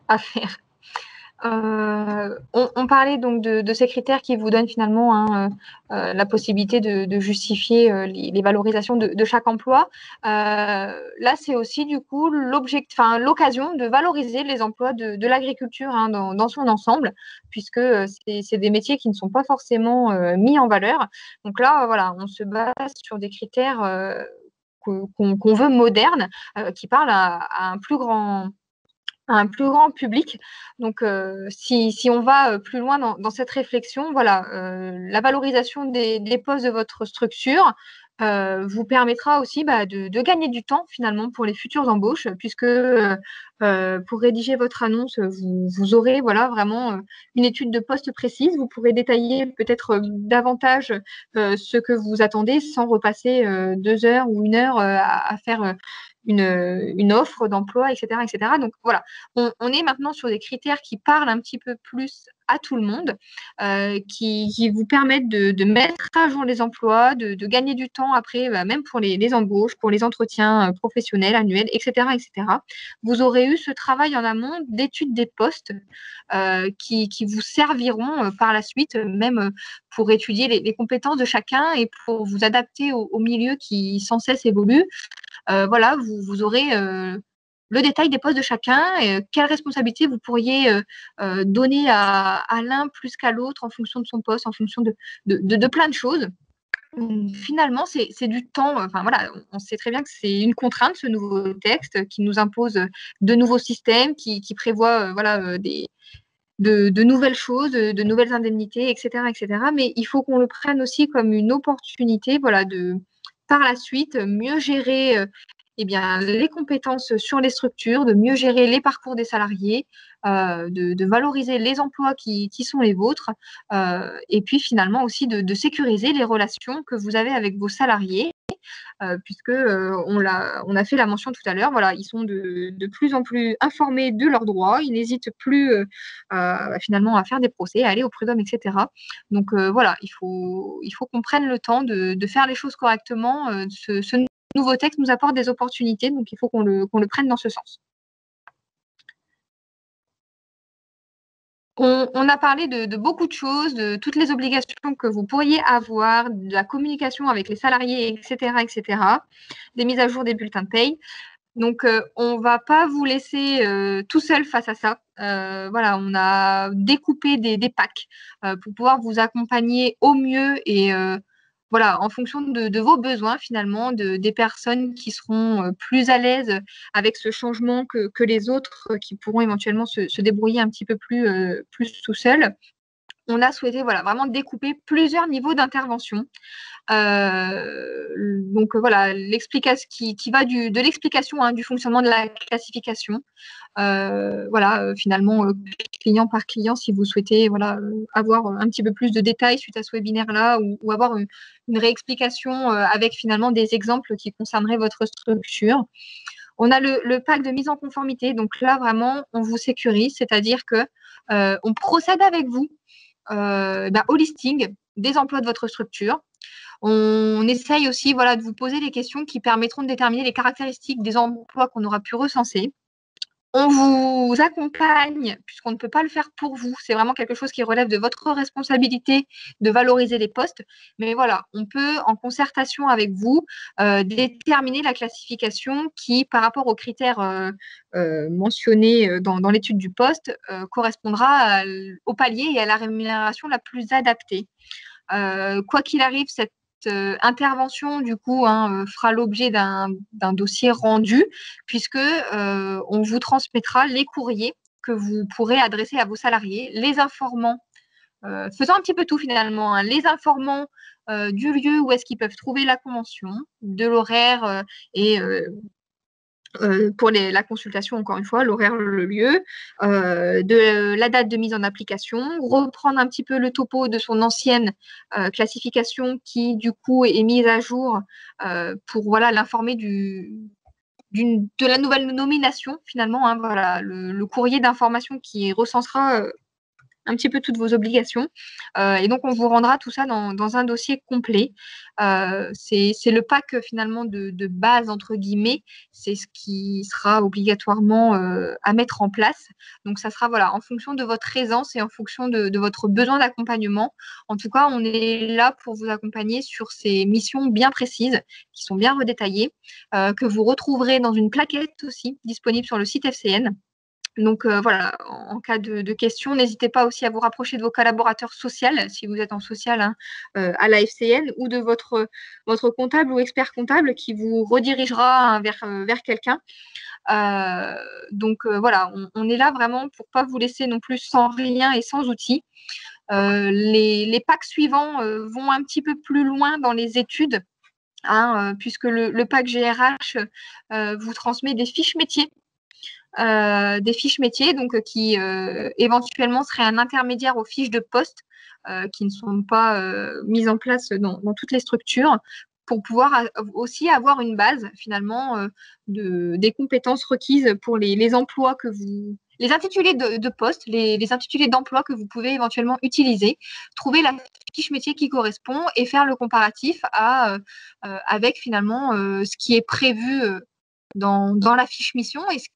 à faire. On parlait donc de ces critères qui vous donnent finalement la possibilité de justifier les valorisations de chaque emploi. Là, c'est aussi du coup l'occasion de valoriser les emplois de l'agriculture dans son ensemble, puisque c'est des métiers qui ne sont pas forcément mis en valeur. Donc là, voilà, on se base sur des critères qu'on veut modernes, qui parlent à un plus grand public. Donc, si on va plus loin dans cette réflexion, voilà, la valorisation des postes de votre structure vous permettra aussi de gagner du temps finalement pour les futures embauches, puisque pour rédiger votre annonce, vous aurez voilà, vraiment une étude de poste précise. Vous pourrez détailler peut-être davantage ce que vous attendez sans repasser 2 heures ou 1 heure à faire une offre d'emploi, etc., etc. Donc voilà, on est maintenant sur des critères qui parlent un petit peu plus à tout le monde, qui vous permettent de mettre à jour les emplois, de gagner du temps après, même pour les embauches, pour les entretiens professionnels, annuels, etc., etc. Vous aurez eu ce travail en amont d'étude des postes qui vous serviront par la suite, même pour étudier les compétences de chacun et pour vous adapter au milieu qui sans cesse évolue. Voilà, vous aurez le détail des postes de chacun, quelles responsabilités vous pourriez donner à l'un plus qu'à l'autre en fonction de son poste, en fonction de plein de choses. Finalement, c'est du temps. Enfin voilà, on sait très bien que c'est une contrainte, ce nouveau texte, qui nous impose de nouveaux systèmes, qui prévoit voilà, de nouvelles choses, de nouvelles indemnités, etc., etc. Mais il faut qu'on le prenne aussi comme une opportunité, voilà, par la suite, mieux gérer eh bien, les compétences sur les structures, de mieux gérer les parcours des salariés, de valoriser les emplois qui sont les vôtres, et puis finalement aussi de sécuriser les relations que vous avez avec vos salariés, puisque on a fait la mention tout à l'heure, voilà, ils sont de plus en plus informés de leurs droits, ils n'hésitent plus finalement à faire des procès, à aller au prud'homme, etc. Donc voilà, il faut qu'on prenne le temps de faire les choses correctement. Ce nouveau texte nous apporte des opportunités, donc il faut qu'on le prenne dans ce sens. On a parlé de beaucoup de choses, de toutes les obligations que vous pourriez avoir, de la communication avec les salariés, etc., des mises à jour des bulletins de paye. Donc, on ne va pas vous laisser tout seul face à ça. Voilà, on a découpé des packs pour pouvoir vous accompagner au mieux et voilà, en fonction de vos besoins finalement, des personnes qui seront plus à l'aise avec ce changement que les autres qui pourront éventuellement se débrouiller un petit peu plus tout seuls. On a souhaité voilà, vraiment découper plusieurs niveaux d'intervention. Donc voilà, l'explication qui va de l'explication du fonctionnement de la classification. Voilà, finalement, client par client, si vous souhaitez voilà, avoir un petit peu plus de détails suite à ce webinaire-là ou avoir une réexplication avec finalement des exemples qui concerneraient votre structure. On a le pack de mise en conformité. Donc là, vraiment, on vous sécurise, c'est-à-dire que on procède avec vous au listing des emplois de votre structure. On essaye aussi voilà, de vous poser les questions qui permettront de déterminer les caractéristiques des emplois qu'on aura pu recenser. On vous accompagne, puisqu'on ne peut pas le faire pour vous. C'est vraiment quelque chose qui relève de votre responsabilité de valoriser les postes. Mais voilà, on peut, en concertation avec vous, déterminer la classification qui, par rapport aux critères mentionnés dans l'étude du poste, correspondra au palier et à la rémunération la plus adaptée. Quoi qu'il arrive, cette intervention du coup fera l'objet d'un dossier rendu puisque on vous transmettra les courriers que vous pourrez adresser à vos salariés, les informant, faisant un petit peu tout finalement, les informant du lieu où est-ce qu'ils peuvent trouver la convention, de l'horaire et pour la consultation, encore une fois, l'horaire, le lieu, de la date de mise en application, reprendre un petit peu le topo de son ancienne classification qui, du coup, est mise à jour pour voilà, l'informer de la nouvelle nomination, finalement. Voilà, le courrier d'information qui recensera un petit peu toutes vos obligations. Et donc, on vous rendra tout ça dans un dossier complet. C'est le pack finalement de base, entre guillemets. C'est ce qui sera obligatoirement à mettre en place. Donc, ça sera voilà, en fonction de votre aisance et en fonction de votre besoin d'accompagnement. En tout cas, on est là pour vous accompagner sur ces missions bien précises, qui sont bien redétaillées, que vous retrouverez dans une plaquette aussi, disponible sur le site FCN. Donc voilà, en cas de questions, n'hésitez pas aussi à vous rapprocher de vos collaborateurs sociaux, si vous êtes en social à la FCN, ou de votre comptable ou expert comptable qui vous redirigera vers quelqu'un. Donc voilà, on est là vraiment pour ne pas vous laisser non plus sans rien et sans outils. Les packs suivants vont un petit peu plus loin dans les études, puisque le pack GRH vous transmet des fiches métiers. Des fiches métiers donc, qui éventuellement seraient un intermédiaire aux fiches de poste qui ne sont pas mises en place dans toutes les structures pour pouvoir aussi avoir une base finalement des compétences requises pour les emplois que vous... Les intitulés de poste, les intitulés d'emploi que vous pouvez éventuellement utiliser, trouver la fiche métier qui correspond et faire le comparatif avec finalement ce qui est prévu dans la fiche mission et ce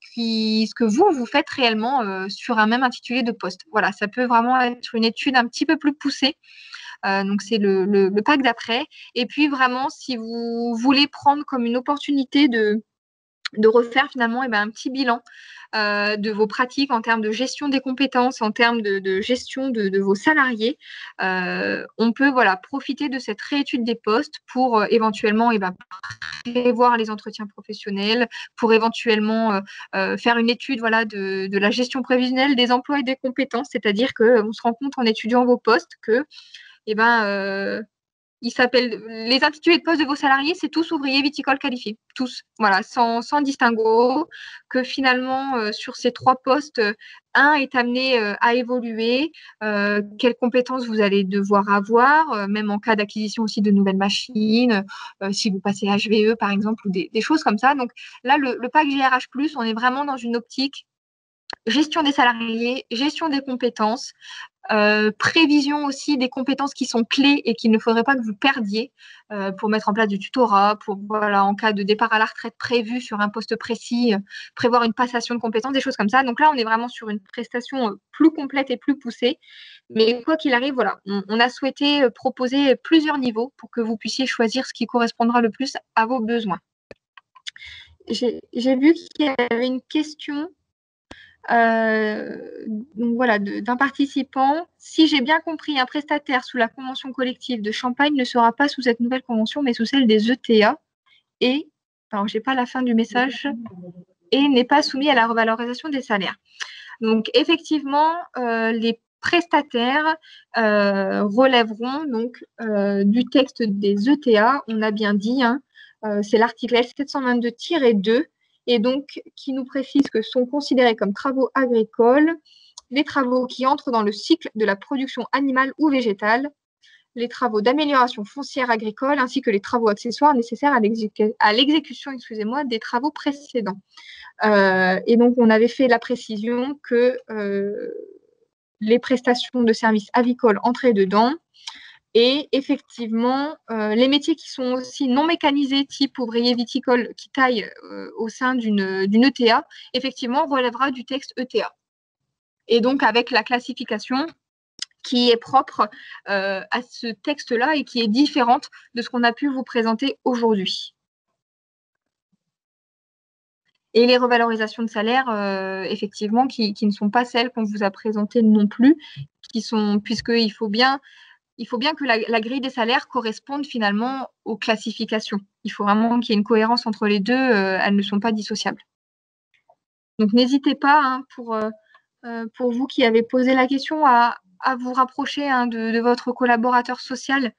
que vous faites réellement sur un même intitulé de poste. Voilà, ça peut vraiment être une étude un petit peu plus poussée. Donc, c'est le pack d'après. Et puis, vraiment, si vous voulez prendre comme une opportunité de refaire finalement un petit bilan de vos pratiques en termes de gestion des compétences, en termes de gestion de vos salariés, on peut voilà, profiter de cette réétude des postes pour éventuellement prévoir les entretiens professionnels, pour éventuellement faire une étude voilà, de la gestion prévisionnelle des emplois et des compétences, c'est-à-dire qu'on se rend compte en étudiant vos postes que Il s'appelle les intitulés de poste de vos salariés, c'est tous ouvriers viticoles qualifiés, tous, voilà, sans distinguo, que finalement sur ces 3 postes, un est amené à évoluer, quelles compétences vous allez devoir avoir, même en cas d'acquisition aussi de nouvelles machines, si vous passez HVE par exemple, ou des choses comme ça. Donc là, le pack GRH+, on est vraiment dans une optique gestion des salariés, gestion des compétences, prévision aussi des compétences qui sont clés et qu'il ne faudrait pas que vous perdiez pour mettre en place du tutorat, pour voilà, en cas de départ à la retraite prévu sur un poste précis, prévoir une passation de compétences, des choses comme ça. Donc là, on est vraiment sur une prestation plus complète et plus poussée. Mais quoi qu'il arrive, voilà, on a souhaité proposer plusieurs niveaux pour que vous puissiez choisir ce qui correspondra le plus à vos besoins. J'ai vu qu'il y avait une question donc voilà, d'un participant. Si j'ai bien compris, un prestataire sous la convention collective de Champagne ne sera pas sous cette nouvelle convention, mais sous celle des ETA. Et, alors j'ai pas la fin du message, et n'est pas soumis à la revalorisation des salaires. Donc effectivement, les prestataires relèveront donc du texte des ETA. On a bien dit, hein, c'est l'article L722-2. Et donc, qui nous précise que sont considérés comme travaux agricoles les travaux qui entrent dans le cycle de la production animale ou végétale, les travaux d'amélioration foncière agricole, ainsi que les travaux accessoires nécessaires à l'exécution, des travaux précédents. Et donc, on avait fait la précision que les prestations de services avicoles entraient dedans. Et effectivement, les métiers qui sont aussi non mécanisés, type ouvrier viticole qui taille au sein d'une ETA, effectivement, relèvera du texte ETA. Et donc, avec la classification qui est propre à ce texte-là et qui est différente de ce qu'on a pu vous présenter aujourd'hui. Et les revalorisations de salaire, effectivement, qui ne sont pas celles qu'on vous a présentées non plus, puisqu'il faut bien que la grille des salaires corresponde finalement aux classifications. Il faut vraiment qu'il y ait une cohérence entre les deux. Elles ne sont pas dissociables. Donc, n'hésitez pas, hein, pour vous qui avez posé la question, à vous rapprocher, hein, de votre collaborateur social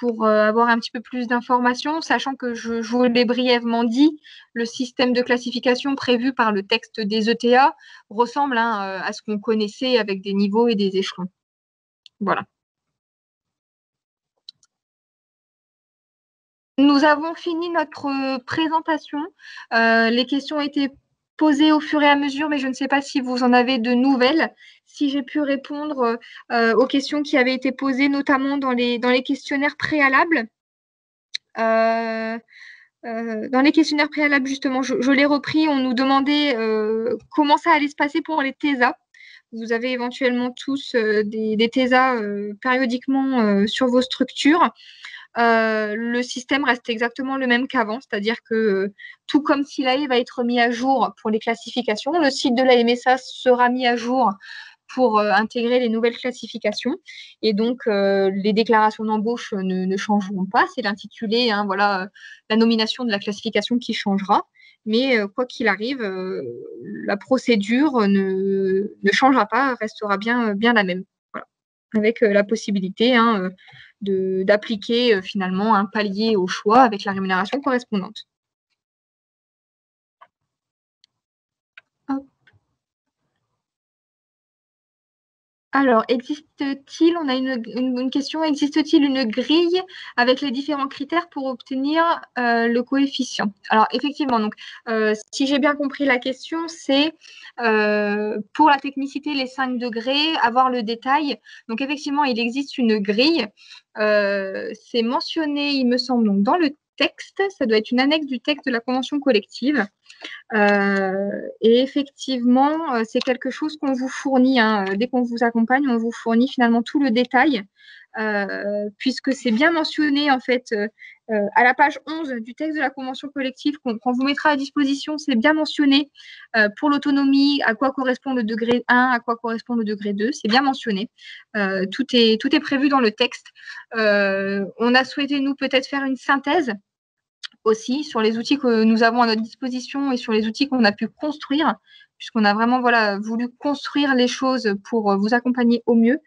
pour avoir un petit peu plus d'informations, sachant que je vous l'ai brièvement dit, le système de classification prévu par le texte des ETA ressemble, hein, à ce qu'on connaissait avec des niveaux et des échelons. Voilà. Nous avons fini notre présentation. Les questions ont été posées au fur et à mesure, mais je ne sais pas si vous en avez de nouvelles. Si j'ai pu répondre aux questions qui avaient été posées, notamment dans les questionnaires préalables. Dans les questionnaires préalables, justement, je l'ai repris, on nous demandait comment ça allait se passer pour les TESA. Vous avez éventuellement tous des TESA périodiquement sur vos structures. Le système reste exactement le même qu'avant, c'est-à-dire que tout comme SILAE va être mis à jour pour les classifications, le site de la MSA sera mis à jour pour intégrer les nouvelles classifications. Et donc, les déclarations d'embauche ne changeront pas. C'est l'intitulé, hein, voilà, la nomination de la classification qui changera. Mais quoi qu'il arrive, la procédure ne changera pas, restera bien la même. Voilà. Avec la possibilité, hein, d'appliquer finalement un palier au choix avec la rémunération correspondante. Hop. Alors, existe-t-il, on a une question, existe-t-il une grille avec les différents critères pour obtenir le coefficient? Alors, effectivement, donc, si j'ai bien compris la question, c'est pour la technicité, les 5 degrés, avoir le détail. Donc, effectivement, il existe une grille. C'est mentionné, il me semble, donc, dans le texte. Ça doit être une annexe du texte de la convention collective. Et effectivement, c'est quelque chose qu'on vous fournit, hein. Dès qu'on vous accompagne, on vous fournit finalement tout le détail, puisque c'est bien mentionné en fait à la page 11 du texte de la convention collective qu'on vous mettra à disposition. C'est bien mentionné pour l'autonomie, à quoi correspond le degré 1, à quoi correspond le degré 2. C'est bien mentionné. Tout est prévu dans le texte. On a souhaité, nous, peut-être faire une synthèse aussi sur les outils que nous avons à notre disposition et sur les outils qu'on a pu construire, puisqu'on a vraiment voulu construire les choses pour vous accompagner au mieux.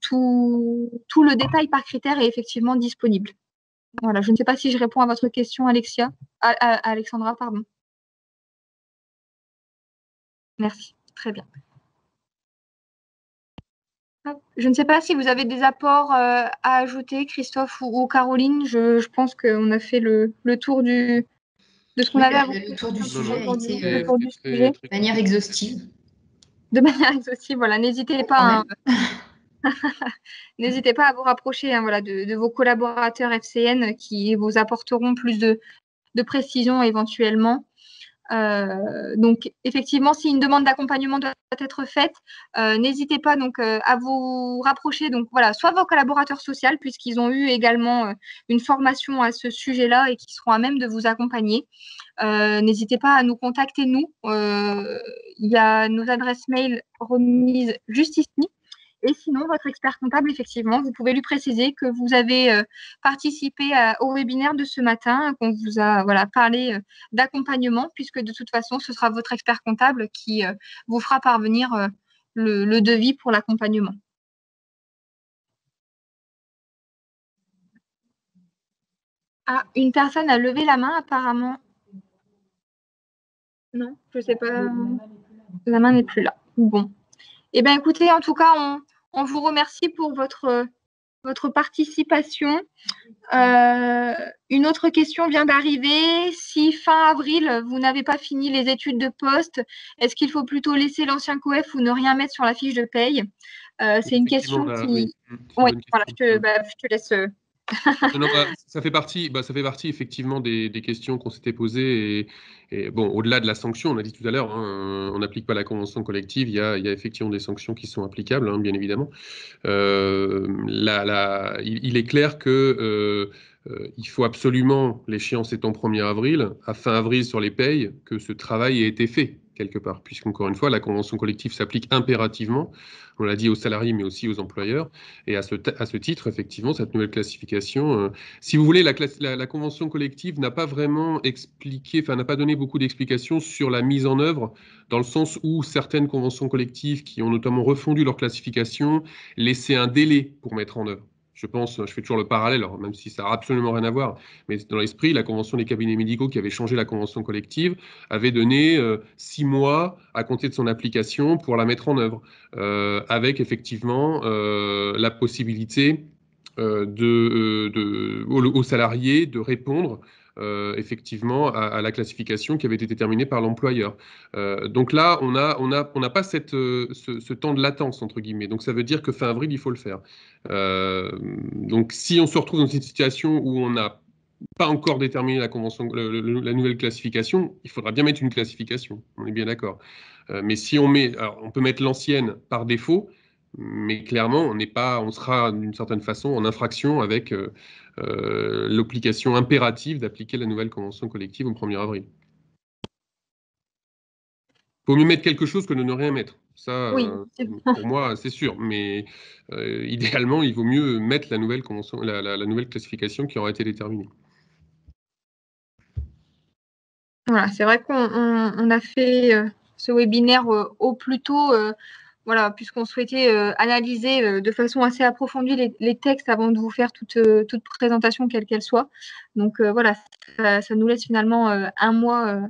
tout le détail par critère est effectivement disponible. Voilà, je ne sais pas si je réponds à votre question, Alexandra, pardon. Merci, très bien. Je ne sais pas si vous avez des apports à ajouter, Christophe ou Caroline. Je pense qu'on a fait le tour de ce qu'on avait à vous Le tour du Non, sujet non, a été c'était de manière exhaustive. De manière exhaustive, voilà. N'hésitez pas, n'hésitez pas à vous rapprocher voilà, de vos collaborateurs FCN qui vous apporteront plus de précision éventuellement. Donc, effectivement, si une demande d'accompagnement doit être faite, n'hésitez pas donc à vous rapprocher. Donc, voilà, soit vos collaborateurs sociaux, puisqu'ils ont eu également une formation à ce sujet-là et qui seront à même de vous accompagner. N'hésitez pas à nous contacter, nous. Il y a nos adresses mail remises juste ici. Et sinon, votre expert comptable, effectivement, vous pouvez lui préciser que vous avez participé au webinaire de ce matin, qu'on vous a parlé d'accompagnement, puisque de toute façon, ce sera votre expert comptable qui vous fera parvenir le devis pour l'accompagnement. Ah, une personne a levé la main, apparemment. Non, je ne sais pas. La main n'est plus là. Bon. Eh bien, écoutez, en tout cas, on vous remercie pour votre participation. Une autre question vient d'arriver. Si fin avril, vous n'avez pas fini les études de poste, est-ce qu'il faut plutôt laisser l'ancien COEF ou ne rien mettre sur la fiche de paye? C'est une question qui… Oui, voilà, je te laisse… Non, ça fait partie effectivement des questions qu'on s'était posées. Et bon, au-delà de la sanction, on a dit tout à l'heure, hein, on n'applique pas la convention collective, il y a effectivement des sanctions qui sont applicables, hein, bien évidemment. Il est clair que il faut absolument, l'échéance étant 1er avril, à fin avril sur les payes, que ce travail ait été fait quelque part, puisqu'encore une fois, la convention collective s'applique impérativement, on l'a dit aux salariés, mais aussi aux employeurs, et à ce titre, effectivement, cette nouvelle classification, si vous voulez, la convention collective n'a pas vraiment expliqué, enfin n'a pas donné beaucoup d'explications sur la mise en œuvre, dans le sens où certaines conventions collectives qui ont notamment refondu leur classification laissaient un délai pour mettre en œuvre. Je fais toujours le parallèle, alors, même si ça n'a absolument rien à voir, mais dans l'esprit, la convention des cabinets médicaux qui avait changé la convention collective avait donné 6 mois à compter de son application pour la mettre en œuvre, avec effectivement la possibilité aux salariés de répondre effectivement à la classification qui avait été déterminée par l'employeur. Donc là, on n'a pas ce temps de latence, entre guillemets. Donc ça veut dire que fin avril, il faut le faire. Donc si on se retrouve dans une situation où on n'a pas encore déterminé la nouvelle classification, il faudra bien mettre une classification, on est bien d'accord. Mais si on met, alors on peut mettre l'ancienne par défaut, mais clairement, on sera d'une certaine façon en infraction avec l'obligation impérative d'appliquer la nouvelle convention collective au 1er avril. Il vaut mieux mettre quelque chose que de ne rien mettre. Ça, oui, pour moi, c'est sûr. Mais idéalement, il vaut mieux mettre la nouvelle convention, la nouvelle classification qui aura été déterminée. Voilà, c'est vrai qu'on a fait ce webinaire au plus tôt, voilà, puisqu'on souhaitait analyser de façon assez approfondie les textes avant de vous faire toute présentation, quelle qu'elle soit. Donc voilà, ça nous laisse finalement un mois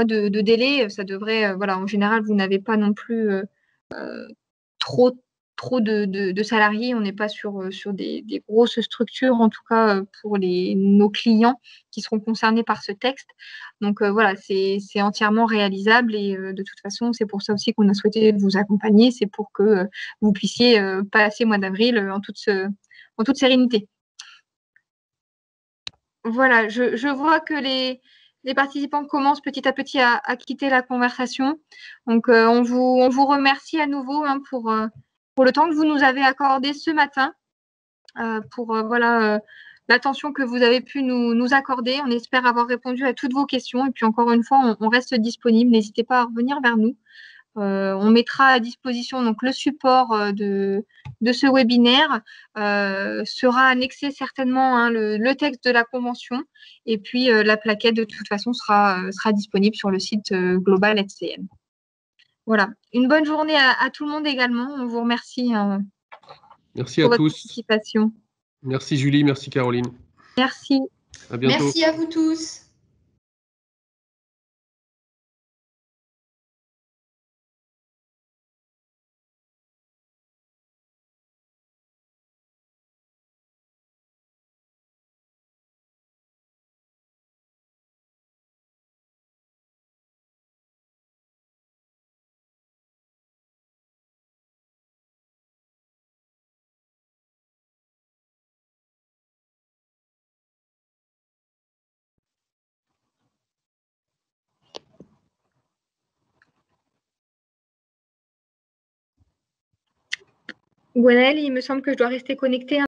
de délai. Ça devrait, voilà, en général, vous n'avez pas non plus trop de salariés. On n'est pas sur des grosses structures, en tout cas pour nos clients qui seront concernés par ce texte. Donc voilà, c'est entièrement réalisable et de toute façon, c'est pour ça aussi qu'on a souhaité vous accompagner. C'est pour que vous puissiez passer mois d'avril en toute sérénité. Voilà, je vois que les participants commencent petit à petit à quitter la conversation. Donc, on vous remercie à nouveau hein, pour le temps que vous nous avez accordé ce matin, pour l'attention que vous avez pu nous accorder. On espère avoir répondu à toutes vos questions. Et puis, encore une fois, on reste disponible. N'hésitez pas à revenir vers nous. On mettra à disposition donc, le support de ce webinaire. Sera annexé certainement hein, le texte de la convention et puis la plaquette de toute façon sera disponible sur le site Global FCN. Voilà. Une bonne journée à tout le monde également. On vous remercie Merci pour à votre tous. participation. Merci Julie, merci Caroline. Merci. À bientôt. Merci à vous tous. Gwenaëlle, il me semble que je dois rester connectée